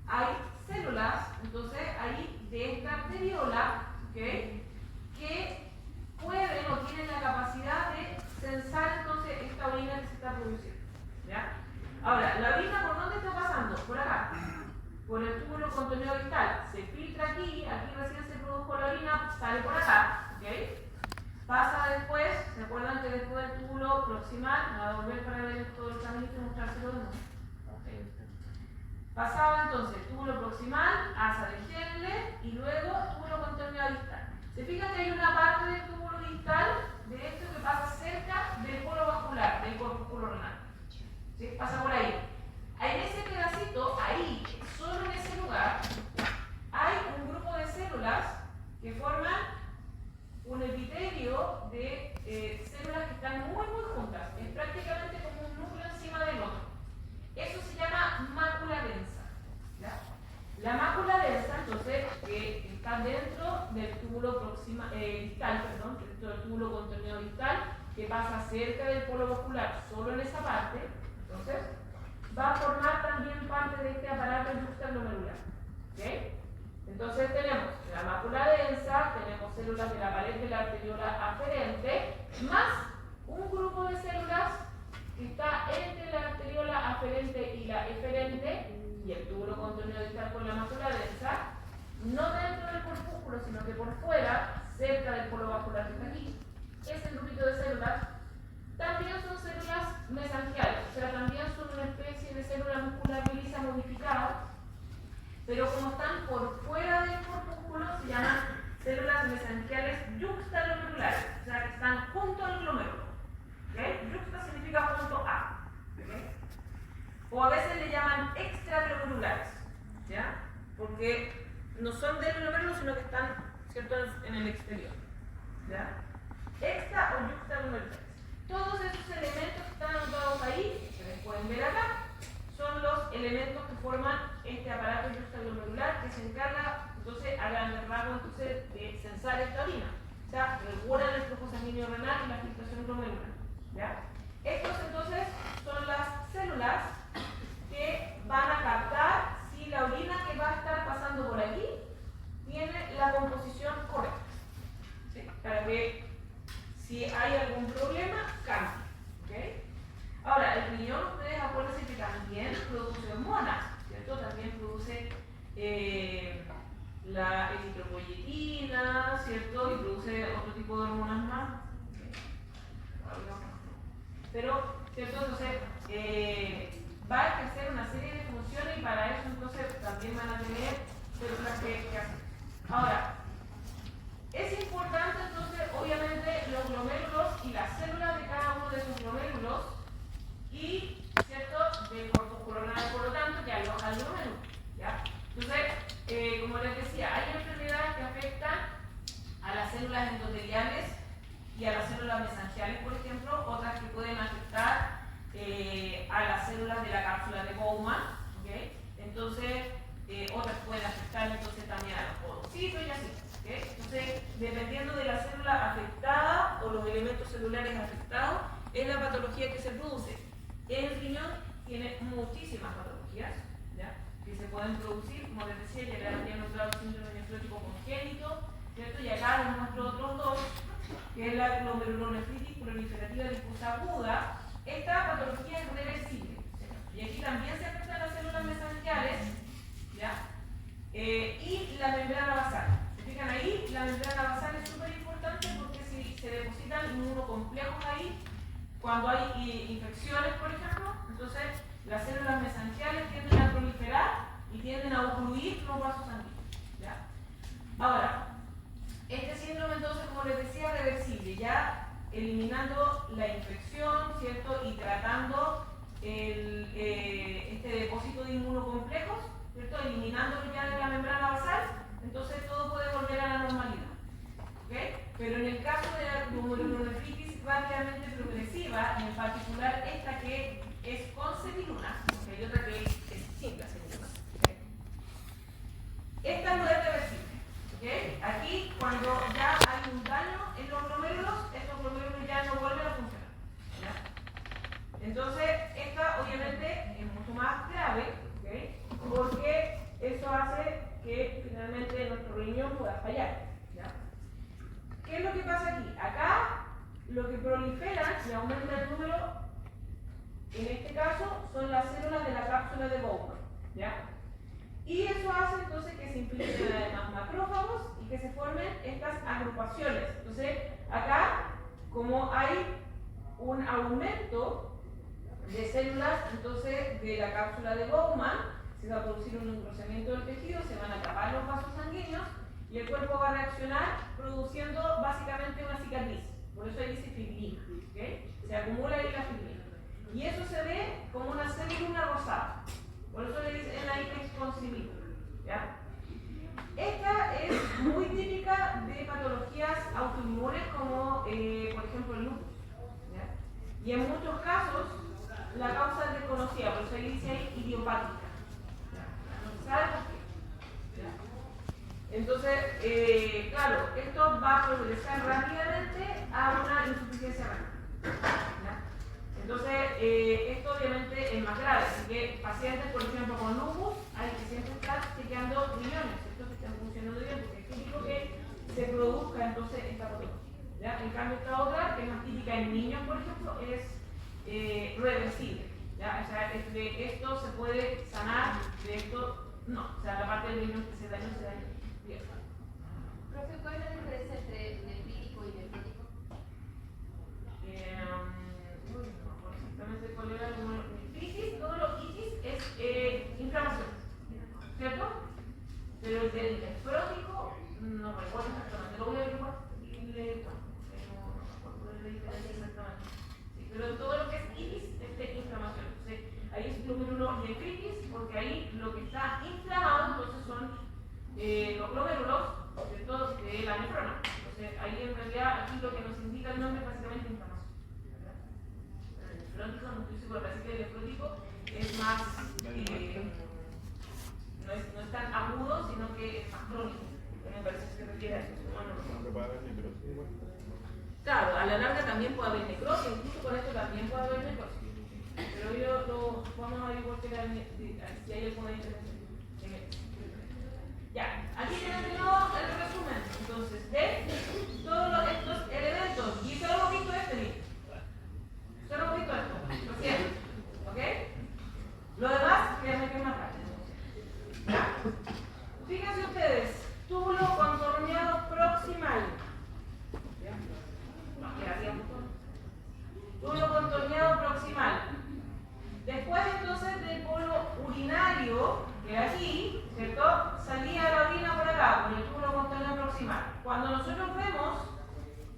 hay células, entonces ahí de esta arteriola, ¿okay?, que pueden o tienen la capacidad de censar entonces esta orina que se está produciendo. ¿Ya? Ahora, la orina ¿por dónde está pasando? Por acá, por el túbulo contenedor rectal. Se filtra aquí, aquí recién se produjo la orina, sale por acá. ¿Okay? pasa después, ¿se acuerdan que después del túbulo proximal, me va a volver para ver todo el camino y mostrárselo de nuevo? Pasaba entonces túbulo proximal, asa de Henle y luego túbulo contorneo distal. Se fijan que hay una parte del túbulo distal de esto que pasa cerca del polo vascular, del corpúsculo renal. ¿Sí? Pasa por ahí. En ese pedacito, ahí, solo en ese lugar, hay un grupo de células que forman un epitelio de células que están muy juntas. Es prácticamente como un núcleo encima del otro. Eso se llama mácula densa. ¿Ya? La mácula densa, entonces, está dentro del túbulo distal, dentro del túbulo contorneo distal, que pasa cerca del polo vascular, solo en esa parte. Entonces, va a formar también parte de este aparato yuxtaglomerular. ¿Okay? Entonces tenemos la mácula densa, tenemos células de la pared de la arteriola aferente, más un grupo de células que está entre la arteriola aferente y la eferente, y el túbulo contorneo distal con la mácula densa, no dentro del corpúsculo, sino que por fuera, cerca del polo vascular que está aquí. Ese grupito de células también son células mesangiales, o sea, también son una especie de célula muscular lisa modificada, pero como están por fuera del corpúsculo, se llaman células mesangiales yuxtaglomerulares, o sea, que están junto al glomérulo. ¿Okay? Yuxta significa junto a. ¿Okay? O a veces le llaman extraglomerulares, ¿ya? Porque no son del glomérulo, sino que están, ¿cierto?, en el exterior. ¿Ya? Extra o yuxtaglomerulares. Todos esos elementos que están anotados ahí, que les pueden ver acá, son los elementos que forman este aparato yuxtaglomerular que se encarga, entonces, a grandes rasgos, entonces, de censar esta orina. O sea, regulan el flujo sanguíneo renal y la filtración glomerular. ¿Ya? Estos, entonces, son las células que van a captar si la orina que va a estar pasando por aquí tiene la composición correcta. ¿Sí? Para que, si hay algún problema, cambie. ¿Okay? Ahora, el riñón, ustedes acuérdense que también produce hormonas, ¿cierto? También produce la eritropoyetina, ¿cierto? Y produce otro tipo de hormonas más. Pero, ¿cierto? Entonces, va a ejercer una serie de funciones y para eso entonces también van a tener células que hacer. Ahora, es importante entonces, obviamente, los glomérulos y las células de cada uno de esos glomérulos y, ¿cierto?, del corpúsculo renal, por lo tanto, que aloja el glomérulo. ¿Ya? Entonces, como les decía, hay enfermedades que afectan a las células endoteliales y a las células mesangiales, por ejemplo, otras que pueden afectar a las células de la cápsula de Bowman, ¿okay? Entonces, otras pueden afectar entonces también a los podocitos y así. ¿Okay? Entonces, dependiendo de la célula afectada o los elementos celulares afectados, es la patología que se produce. El riñón tiene muchísimas patologías, ¿ya?, que se pueden producir, como les decía, ya les había nombrado el síndrome nefrótico congénito, ¿cierto? Y acá les muestro otros dos, que es la glomerulonefritis proliferativa difusa aguda. Esta patología es reversible, ¿cierto? Y aquí también se afectan las células mesangiales, ¿ya? Y la membrana basal. ¿Se fijan ahí? La membrana basal es súper importante porque si se depositan inmunocomplejos ahí, cuando hay infecciones, por ejemplo, entonces las células mesangiales tienden a proliferar y tienden a ocluir los vasos sanguíneos. ¿Ya? Ahora, este síndrome entonces, como les decía, reversible, ya eliminando la infección, ¿cierto?, y tratando este depósito de inmunocomplejos, ¿cierto?, eliminándolo ya de la membrana basal, entonces todo puede volver a la normalidad. ¿Okay? Pero en el caso de la glomerulonefritis rápidamente progresiva, y en particular esta que es con semiluna, porque hay otra que es sin la semiluna. ¿Okay? Esta no es reversible. ¿Okay? Aquí, cuando ya hay un daño en los glomérulos, estos glomérulos ya no vuelven a funcionar. ¿Ya? Entonces, esta obviamente es mucho más grave, ¿okay?, porque eso hace que finalmente nuestro riñón pueda fallar. ¿Ya? ¿Qué es lo que pasa aquí? Acá lo que prolifera y aumenta el número, en este caso, son las células de la cápsula de Bowman. ¿Ya? Y eso hace entonces que se impliquen además macrófagos y que se formen estas agrupaciones. Entonces, acá, como hay un aumento de células, entonces de la cápsula de Bowman, se va a producir un engrosamiento del tejido, se van a tapar los vasos sanguíneos y el cuerpo va a reaccionar produciendo básicamente una cicatriz. Por eso ahí dice fibrina, ¿okay? Se acumula ahí la fibrina. Y eso se ve como una célula rosada. Por eso le dicen ahí que es concebido, ¿ya? Esta es muy típica de patologías autoinmunes como, por ejemplo, el lupus, ¿ya? Y en muchos casos la causa es desconocida, por eso ahí dice ahí idiopática. No se sabe por qué, ¿ya? Entonces, claro, esto va a progresar rápidamente a una insuficiencia renal, ¿ya? Entonces, esto obviamente es más grave, así que pacientes, por ejemplo, con lupus, hay que siempre estar chequeando riñones, estos que están funcionando bien, porque es típico que se produzca entonces esta patología, ¿ya? En cambio, esta otra, que es más típica en niños, por ejemplo, es reversible, ¿ya? O sea, de esto se puede sanar, de esto no, o sea, la parte del riñón que se dañó, bien. Profe, ¿cuál es la diferencia entre nefrítico y nefrótico? No, exactamente cuál era el crisis, todo lo itis es inflamación, ¿cierto? Pero el del nefrótico, no recuerdo exactamente, lo voy a averiguar y le cuento, pero no me acuerdo de la diferencia exactamente. Sí, pero todo lo que es itis es de inflamación, entonces ahí es glomérulo nefritis, porque ahí lo que está inflamado entonces son los glomérulos, ¿cierto?, de la nefrona. Entonces ahí en realidad aquí lo que nos indica el nombre es básicamente inflamación. El nefrótico, no estoy segura, parece que el nefrótico es más, no es tan agudo, sino que es más crónico. Me parece que se refiere a eso. Claro, a la larga también puede haber necrosis, incluso con esto también puede haber necrosis. Pero yo lo vamos a averiguar si hay alguna diferencia. Ya, aquí tenemos el resumen entonces de todos estos elementos. Y solo hemos visto este libro. Solo hemos visto esto, lo siento. ¿Ok? Lo demás, créanme que es más rápido. ¿Ya? Fíjense ustedes, túbulo contorneado proximal. ¿Ya? No, queda tiempo. Túbulo contorneado proximal. Después entonces del polo urinario, que aquí, ¿cierto?, salía la orina por acá, por el túbulo contorneado proximal. Cuando nosotros vemos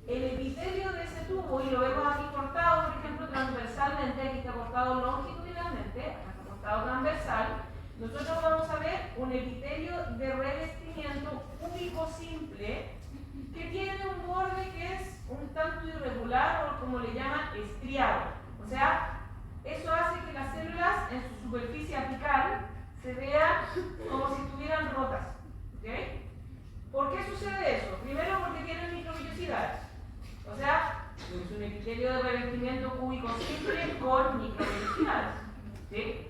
el epitelio de ese tubo y lo vemos aquí cortado, por ejemplo, transversalmente, aquí está cortado longitudinalmente, acá está cortado transversal, nosotros vamos a ver un epitelio de revestimiento cúbico simple que tiene un borde que es un tanto irregular o como le llaman estriado. O sea, eso hace que las células en su superficie apical se vean como si estuvieran rotas. ¿Okay? ¿Por qué sucede eso? Primero porque tienen microvellosidades. O sea, es un epitelio de revestimiento cúbico simple con microvellosidades. ¿Sí?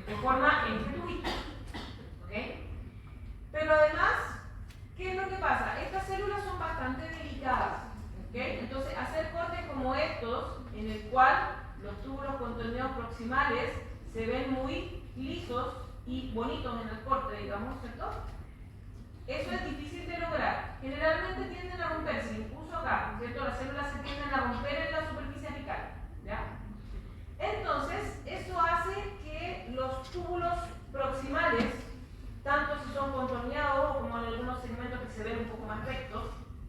Que forma este tubito. ¿Okay? Pero además, ¿qué es lo que pasa? Estas células son bastante delicadas. ¿Okay? Entonces, hacer cortes como estos, en el cual los túbulos contorneados proximales se ven muy lisos y bonitos en el corte, digamos, ¿cierto? Eso es difícil de lograr. Generalmente tienden a romperse, incluso acá, ¿cierto? Las células se tienden a romper en la superficie apical, ¿ya? Entonces, eso hace que los túbulos proximales, tanto si son contorneados como en algunos segmentos que se ven un poco más rectos,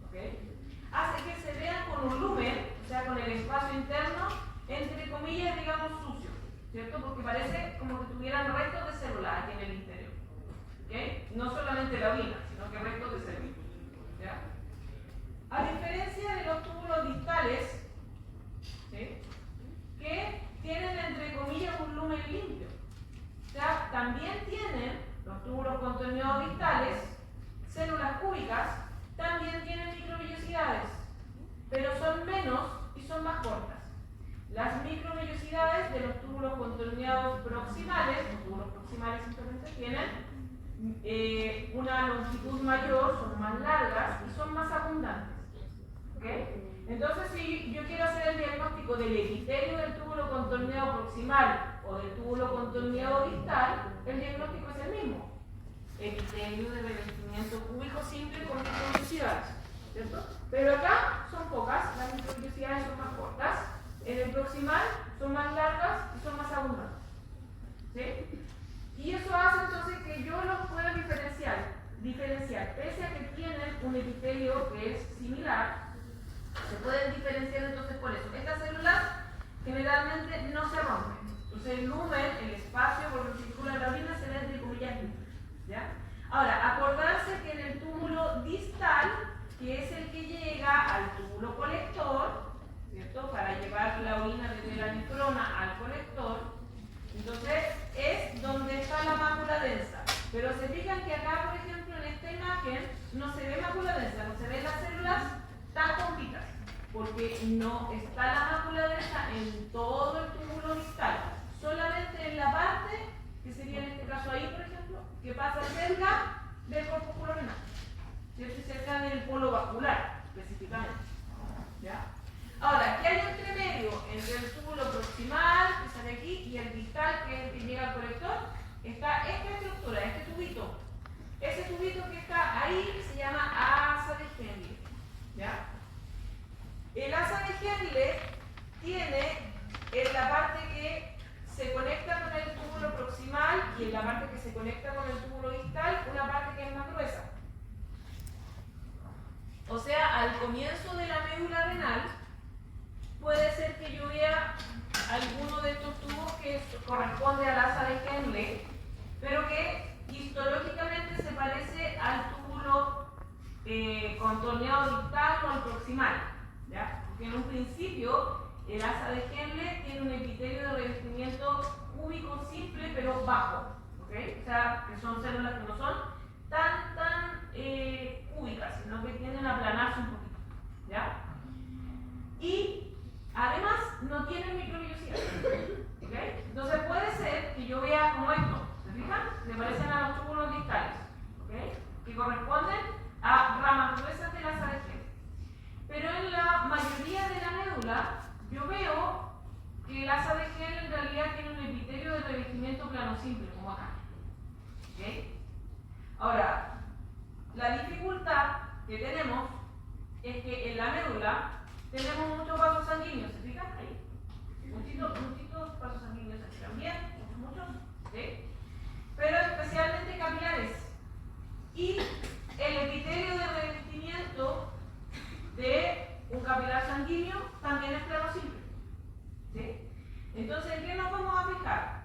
¿okay?, hace que se vean con un lumen, o sea, con el espacio interno, entre comillas, digamos, sucio, ¿cierto? Porque parece como que tuvieran restos de células aquí en el interior, ¿okay? No solamente la orina, sino que restos de células, ¿ya? A diferencia de los túbulos distales, ¿sí?, que tienen, entre comillas, un lumen limpio. O sea, también tienen los túbulos contorneados distales, células cúbicas, también tienen microvellosidades, pero son menos y son más cortas. Las microvellosidades de los túbulos contorneados proximales, los túbulos proximales simplemente tienen una longitud mayor, son más largas y son más abundantes. ¿Okay? Entonces, si yo quiero hacer el diagnóstico del epitelio del túbulo contorneado proximal o del túbulo contorneado distal, el diagnóstico es el mismo. epitelio de revestimiento cúbico simple con microvellosidades, ¿cierto? Pero acá son pocas, las microvellosidades son más cortas, en el proximal son más largas y son más abundantes, ¿sí? Y eso hace entonces que yo los pueda diferenciar, pese a que tienen un epitelio que es similar, se pueden diferenciar entonces por eso. Estas células generalmente no se rompen, entonces el lumen, el espacio por el que circula la orina se ve entre comillas libre, ¿ya? Ahora, acordarse que en el túbulo distal, que es el que llega al túbulo colector, ¿cierto? Para llevar la orina desde la nefrona al colector, entonces es donde está la mácula densa. Pero se fijan que acá, por ejemplo, en esta imagen no se ve mácula densa, no se ven las células tan juntitas, porque no está la mácula densa en todo el túbulo distal, solamente en la parte, que sería en este caso ahí, por ejemplo, que pasa cerca del corpúsculo renal, ¿cierto? Y cerca del polo vascular, específicamente, ¿ya? Ahora, ¿qué hay entre medio entre el túbulo proximal, que sale aquí, y el distal, que es el que llega al colector? Está esta estructura, este tubito. Ese tubito que está ahí se llama asa de Henle, ¿ya? El asa de Henle tiene en la parte que se conecta con el túbulo proximal y en la parte que se conecta con el túbulo distal, una parte que es más gruesa. O sea, al comienzo de la médula renal, puede ser que yo vea alguno de estos tubos que corresponde al asa de Henle, pero que histológicamente se parece al túbulo contorneado distal o al proximal, ¿ya? Porque en un principio el asa de Henle tiene un epitelio de revestimiento cúbico simple pero bajo, ¿ok? O sea, que son células que no son tan cúbicas, sino que tienden a aplanarse un poquito, ¿ya? Y además no tienen microvellosidades, ¿ok? Entonces puede ser que yo vea como esto, ¿se fijan? Se parecen a los túbulos distales, ¿ok? Que corresponden a ramas gruesas del asa de Henle. Pero en la mayoría de la médula yo veo que el asa de Henle en realidad tiene un epitelio de revestimiento plano simple, como acá, ¿ok? Ahora, la dificultad que tenemos es que en la médula tenemos muchos vasos sanguíneos, ¿se fijan? Ahí. Muchos vasos sanguíneos aquí también, muchos, ¿sí? Pero especialmente capilares. Y el epitelio de revestimiento de un capilar sanguíneo también es plano simple, ¿sí? Entonces, ¿en qué nos vamos a fijar?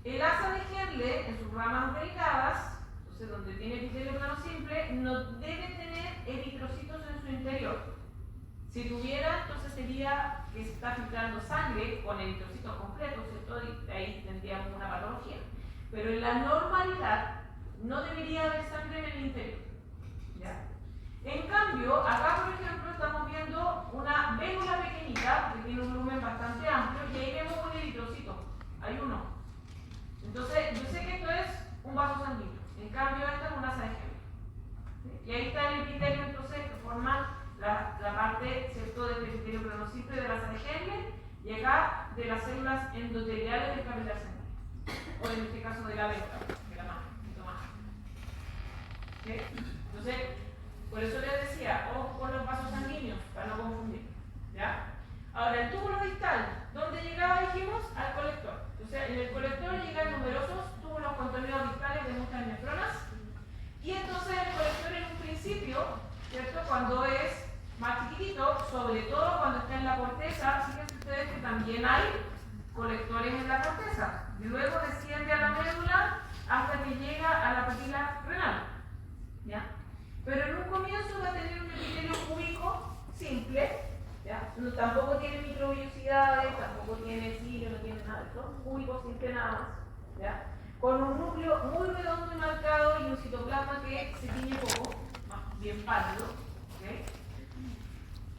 El asa de Henle, en sus ramas delicadas, entonces donde tiene epitelio plano simple, no debe tener eritrocitos en su interior. Si tuviera, entonces sería que se está filtrando sangre con eritrocitos completos, ¿cierto? Y ahí tendríamos una patología. Pero en la normalidad no debería haber sangre en el interior, ¿ya? En cambio, acá por ejemplo estamos viendo una vésula pequeñita que tiene un lumen bastante amplio y ahí vemos un eritrocito, hay uno. Entonces, yo sé que esto es un vaso sanguíneo, en cambio esta es una asa de Henle, ¿sí? Y ahí está el epitelio entonces que forma la parte, ¿cierto?, del epitelio plano simple de la asa de Henle y acá de las células endoteliales del capilar sanguíneo, o en este caso de la venta, de la mano, ¿sí? Entonces, por eso les decía, ojo con los vasos sanguíneos, para no confundir, ¿ya? Ahora, el túbulo distal, ¿dónde llegaba, dijimos? Al colector. Entonces, en el colector llegan numerosos túbulos contorneados distales de muchas nefronas, y entonces el colector en un principio, ¿cierto?, cuando es más chiquitito, sobre todo cuando está en la corteza, fíjense ustedes que también hay colectores en la corteza, y luego desciende a la médula hasta que llega a la papila renal, ¿ya? Pero en un comienzo va a tener un epitelio cúbico simple, ¿ya? No, tampoco tiene microvellosidades, tampoco tiene cilio, no tiene nada, ¿no? Cúbico simple nada más, ¿ya? Con un núcleo muy redondo y marcado y un citoplasma que se tiñe poco, más bien pálido, ¿okay?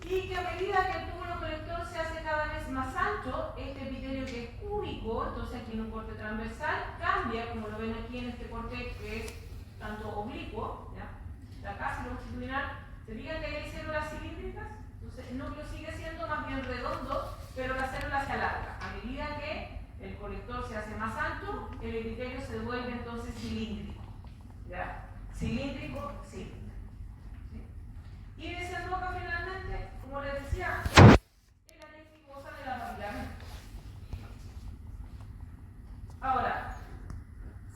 Y que a medida que el túbulo colector se hace cada vez más ancho, este epitelio que es cúbico, entonces aquí en un corte transversal, cambia, como lo ven aquí en este corte que es tanto oblicuo, ¿ya? La casi longitudinal, se fijan que hay células cilíndricas, entonces el núcleo sigue siendo más bien redondo, pero la célula se alarga. A medida que el colector se hace más ancho, el epitelio se vuelve entonces cilíndrico. ¿Ya? Cilíndrico, sí. ¿Sí? Y desemboca finalmente, como les decía, en la lenticulosa de la papila renal. Ahora,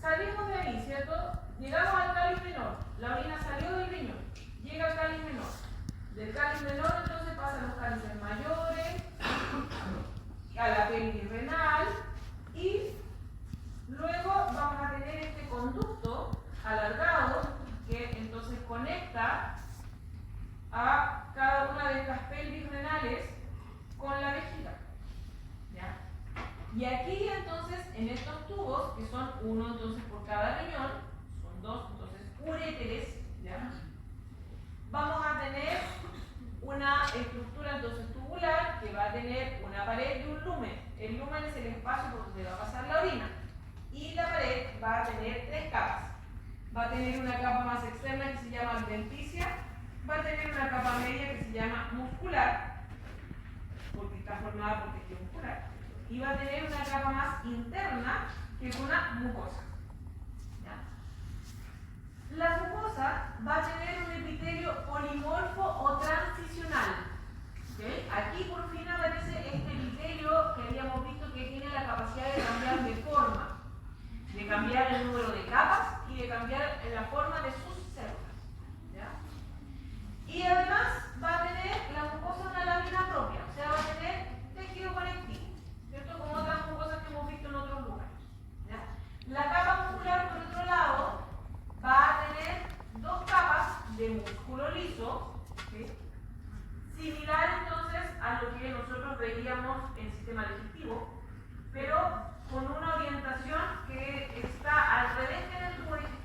salimos de ahí, ¿cierto? Llegamos al cáliz menor. La orina salió del riñón, llega al cáliz menor. Del cáliz menor entonces pasan los cálices mayores, a la pelvis renal y luego vamos a tener este conducto alargado que entonces conecta a cada una de estas pelvis renales con la vejiga. ¿Ya? Y aquí entonces en estos tubos, que son uno entonces por cada riñón, son dos entonces uréteres, ¿ya? Vamos a tener una estructura entonces tubular que va a tener una pared y un lumen. El lumen es el espacio por donde va a pasar la orina. Y la pared va a tener tres capas. Va a tener una capa más externa que se llama adventicia, va a tener una capa media que se llama muscular, porque está formada por tejido muscular, y va a tener una capa más interna que es una mucosa. ¿Ya? La mucosa va a tener un epitelio polimorfo o transicional. ¿Okay? Aquí por fin aparece este epitelio que habíamos visto que tiene la capacidad de cambiar de forma, de cambiar el número de capas y de cambiar la forma de sus células. ¿Ya? Y además va a tener la mucosa una lámina propia, o sea, va a tener tejido conectivo, ¿cierto? Como otras mucosas que hemos visto en otros lugares. ¿Ya? La capa muscular, por otro lado, va a tener dos capas de músculo liso, ¿sí? Similar entonces a lo que nosotros veíamos en el sistema digestivo, pero con una orientación que está al revés que en el tubo digestivo.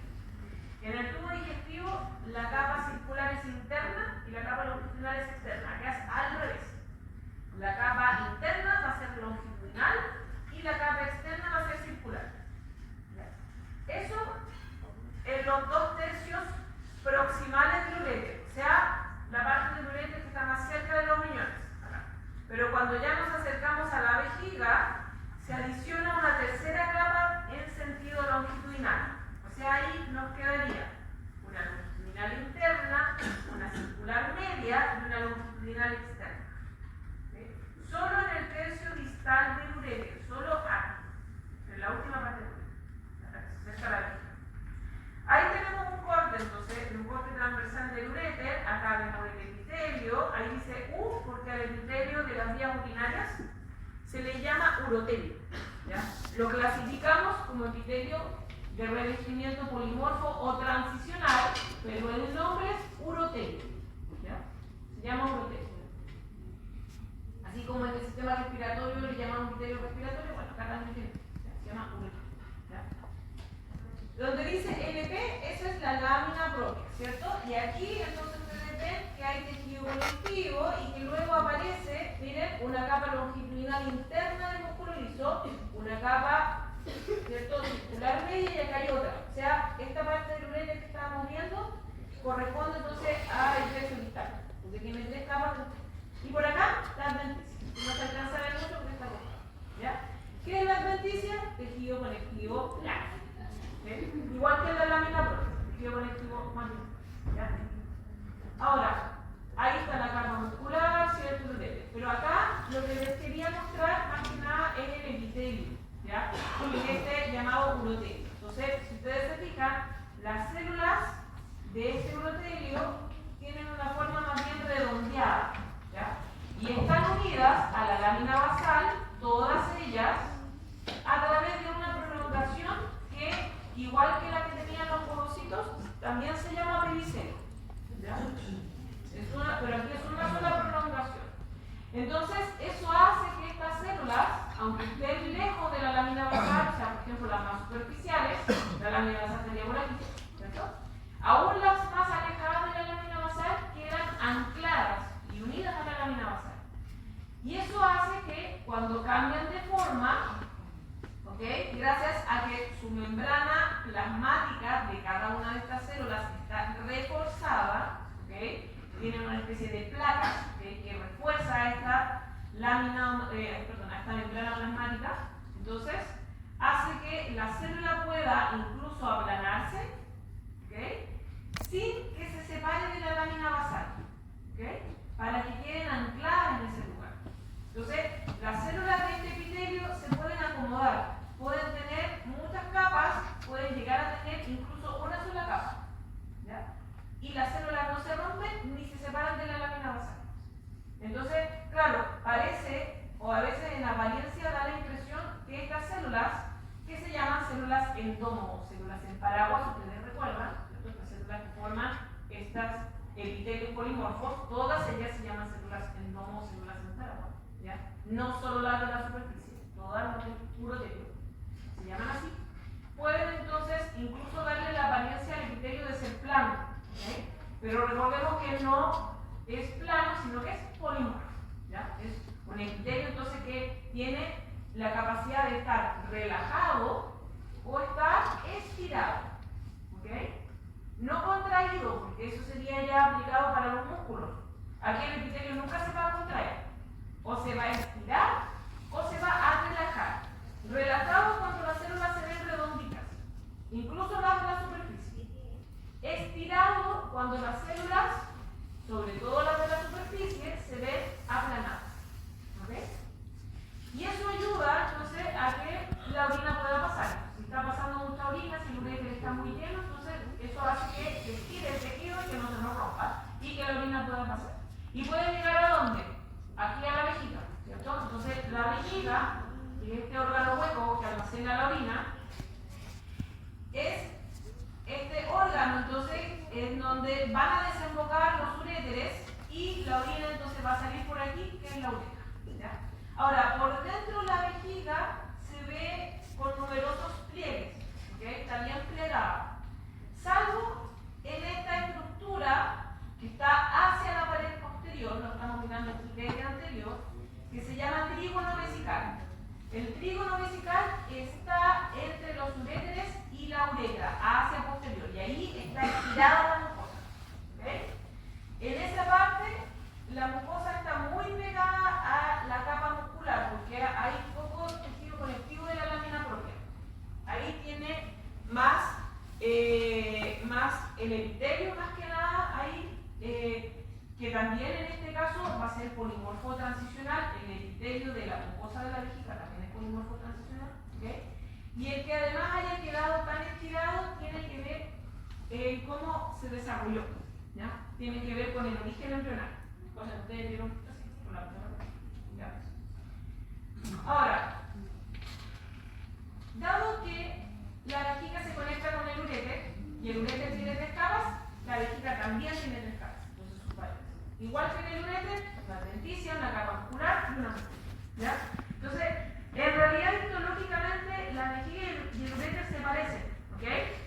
En el tubo digestivo la capa circular es interna y la capa longitudinal es externa, acá es al revés. La capa interna va a ser longitudinal y la capa externa va a ser circular. Eso en los 2/3 proximales del uréter, o sea, la parte del uréter que está más cerca de los riñones. Pero cuando ya nos acercamos a la vejiga, se adiciona una tercera capa en sentido longitudinal. O sea, ahí nos quedaría una longitudinal interna, una circular media y una longitudinal externa. ¿Sí? Solo en el tercio distal del uréter, solo aquí, en la última parte del uréter, cerca de la vejiga. Ahí tenemos un corte, entonces, un corte transversal del uréter, acá vemos el epitelio, ahí dice U porque al epitelio de las vías urinarias se le llama urotelio. ¿Ya? Lo clasificamos como epitelio de revestimiento polimorfo o transicional, pero el nombre es urotelio. ¿Ya? Se llama urotelio. Así como en el sistema respiratorio le llaman epitelio respiratorio, bueno, acá también tiene, se llama urotelio. Donde dice LP, esa es la lámina propia, ¿cierto? Y aquí entonces ustedes ven que hay tejido conectivo y que luego aparece, miren, una capa longitudinal interna del músculo liso, una capa, ¿cierto?, circular media y acá hay otra. O sea, esta parte del uréter que estábamos viendo corresponde entonces al tercio distal, porque tiene tres capas. Y por acá, la adventicia. No se alcanza a ver mucho porque está corta. ¿Ya? ¿Qué es la adventicia? Tejido conectivo largo. ¿Sí? Igual que en la lámina propia, tejido conectivo más largo. ¿Ya? Ahora, ahí está la capa muscular, ¿cierto? Pero acá lo que les quería mostrar más que nada es el epitelio, ¿ya? Y este llamado urotelio. Entonces, si ustedes se fijan, las células de este urotelio tienen una forma más bien redondeada, ¿ya? Y están unidas a la lámina basal, todas ellas, a través de una prolongación que, igual que la que tenían los ovocitos, también se llama pedicelo. ¿Ya? Pero aquí es una sola prolongación. Entonces, eso hace que estas células, aunque estén lejos de la lámina basal, o sea, por ejemplo, las más superficiales, la lámina basal sería por aquí, ¿cierto? Aún las más alejadas de la lámina basal quedan ancladas y unidas a la lámina basal. Y eso hace que cuando cambian de forma, ¿okay?, gracias a que su membrana plasmática de cada una de estas células está reforzada, ¿okay?, tienen una especie de placas, ¿okay?, que refuerza esta lámina, esta membrana plasmática, entonces hace que la célula pueda incluso aplanarse, ¿ok? Sin que se separe de la lámina basal, ¿ok? Para que queden ancladas en ese lugar. Entonces, las células de este epitelio se pueden acomodar, pueden tener muchas capas, pueden llegar a tener incluso una sola capa, ¿ya? Y las células no se rompen ni se separan de la lámina basal. Entonces, claro, parece, o a veces en apariencia da la impresión que estas células, que se llaman células endomo o células en paraguas, ustedes recuerdan, estas células que forman estas epitelios polimorfos, todas ellas se llaman células endomo o células en paraguas, ¿ya? No solo las de la superficie, todas las del puro tejido, se llaman así. Pueden entonces incluso darle la apariencia al epitelio de ser plano, ¿okay? Pero recordemos que no es plano, sino que es polimorfo, ¿ya? Es un epitelio entonces que tiene la capacidad de estar relajado o estar estirado, ¿ok? No contraído, porque eso sería ya aplicado para los músculos. Aquí el epitelio nunca se va a contraer, o se va a estirar o se va a relajar. Relajado cuando las células se ven redonditas, incluso las de la superficie. Estirado cuando las células, sobre todo las de la superficie, se ven aplanadas, ¿ok? Y eso ayuda entonces a que la orina pueda pasar. Si está pasando mucha orina, si el uréter está muy lleno, entonces eso hace que se estire el tejido y que no se nos rompa y que la orina pueda pasar. ¿Y puede llegar a dónde? Aquí a la vejiga, ¿cierto? Entonces la vejiga, que es este órgano hueco que almacena la orina, es este órgano entonces en donde van a desembocar los uréteres y la orina entonces va a salir por aquí, que es la uretra, ¿ya? Ahora, por dentro de la vejiga se ve con numerosos pliegues, ¿ok? Está bien plegada. Salvo en esta estructura que está hacia la pared posterior, lo estamos mirando aquí desde anterior, que se llama trígono vesical. El trígono vesical está entre los uréteres y la uretra, hacia posterior, y ahí está estirada la mucosa, ¿ok? En esa parte, la mucosa está muy pegada a la capa muscular, porque hay poco tejido conectivo de la lámina propia. Ahí tiene más el epitelio, más que nada, ahí, que también en este caso va a ser polimorfo transicional. El epitelio de la mucosa de la vejiga también es polimorfo transicional, ¿okay? Y el que además haya quedado tan estirado tiene que ver cómo se desarrolló, ¿ya? Tiene que ver con el origen embrional. O sea, ustedes vieron así, con la ¿ya? Ahora, dado que la vejiga se conecta con el uréter y el uréter tiene 3 capas, la vejiga también tiene 3 capas. Entonces, sus paredes. Igual que en el uréter, una adventicia, una capa muscular y una muscular, ¿ya? Entonces, en realidad, histológicamente, la vejiga y el uréter se parecen, ¿ok?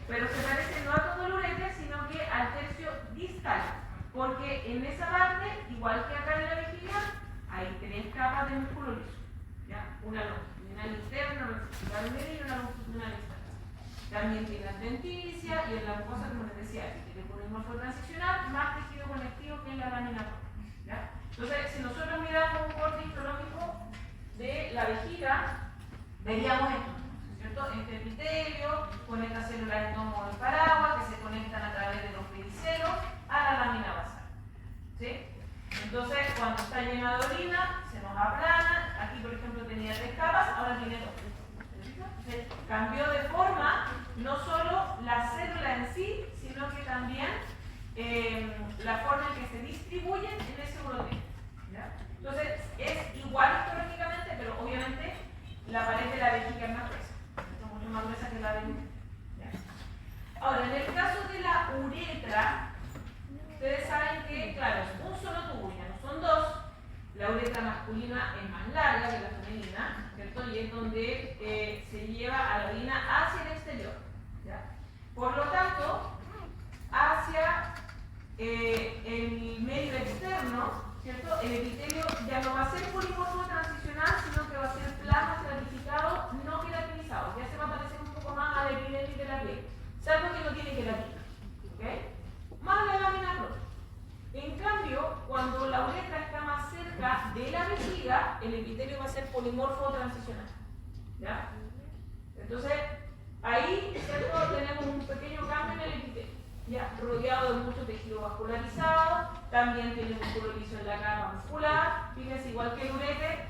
Pero se parecen no a todo el uréter, sino que al tercio distal. Porque en esa parte, igual que acá en la vejiga, hay 3 capas de músculo liso, ¿ya? Una longitudinal interna, una longitudinal media y una longitudinal externa. También tiene adventicia y en la mucosa, como les decía, tiene polimorfo transicional, más tejido conectivo que en la lámina propia, ¿ya? Entonces, si nosotros miramos un corte histológico de la vejiga, veríamos esto, ¿cierto? Este epitelio con estas células endomo del paraguas que se conectan a través de los pedicelos a la lámina basal, ¿sí? Entonces, cuando está llena de orina, se nos aplana. Aquí, por ejemplo, tenía 3 capas, ahora tiene 2. Cambió de forma, no solo la célula en sí, sino que también la forma en que se distribuyen en ese urotelio, ¿ya? Entonces, es igual histológicamente, pero obviamente la pared de la vejiga es más gruesa. Es mucho más gruesa que la del uréter, ¿ya? Ahora, en el caso de la uretra, ustedes saben que, claro, es un solo tubo, ya no son 2. La uretra masculina es más larga que la femenina, ¿cierto? Y es donde se lleva a la orina hacia el exterior, ¿ya? Por lo tanto, hacia el medio externo, ¿cierto? El epitelio ya no va a ser polimorfo transicional, sino que va a ser plano, estratificado, no queratinizado. Ya se va a parecer un poco más al epidermis de la piel, salvo que no tiene queratina, ¿ok? Más la lámina propia. En cambio, cuando la uretra está más cerca de la vejiga, el epitelio va a ser polimorfo transicional, ¿ya? Entonces, ahí, ¿cierto? Tenemos un pequeño cambio en el epitelio. rodeado de mucho tejido vascularizado, también tiene músculo liso en la capa muscular, fíjense igual que el urete,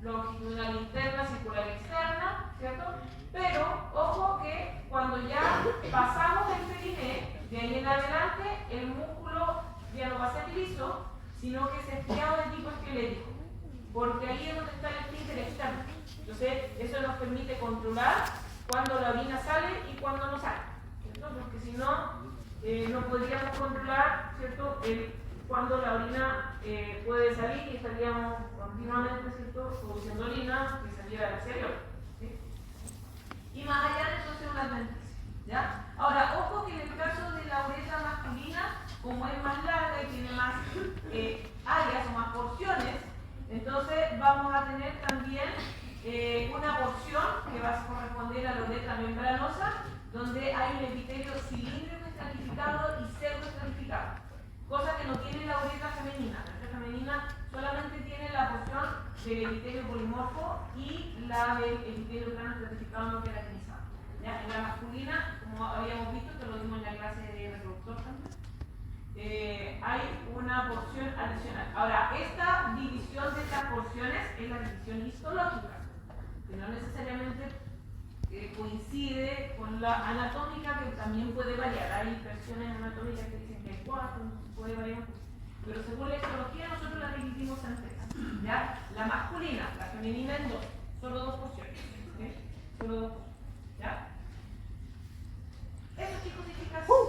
longitudinal interna, circular externa, ¿cierto? Pero ojo que cuando ya pasamos el periné, de ahí en adelante el músculo ya no va a ser liso, sino que es estriado de tipo esquelético, porque ahí es donde está el esfínter externo. Entonces, eso nos permite controlar cuando la orina sale y cuando no sale, ¿cierto? Porque si no, no podríamos controlar, ¿cierto?, cuando la orina puede salir y estaríamos continuamente, ¿cierto?, produciendo orina que saliera al exterior, ¿sí? Y más allá de eso, una advertencia, ¿ya? Ahora, ojo que en el caso de la uretra masculina, como es más larga y tiene más áreas o más porciones, entonces vamos a tener también una porción que va a corresponder a la uretra membranosa, donde hay un epitelio cilíndrico estratificado y pseudoestratificado, cosa que no tiene la uretra femenina. La uretra femenina solamente tiene la porción del epitelio polimorfo y la del epitelio plano estratificado no queratinizado. ¿Ya? En la masculina, como habíamos visto, que lo vimos en la clase de reproductor también, hay una porción adicional. Ahora, esta división de estas porciones es la división histológica, que no necesariamente coincide con la anatómica, que también puede variar. Hay versiones anatómicas que dicen que hay 4, puede variar un poco. Pero según la histología nosotros la dividimos en 3. ¿Ya? La masculina, la femenina en 2, solo 2 porciones. ¿Sí? Solo 2 porciones.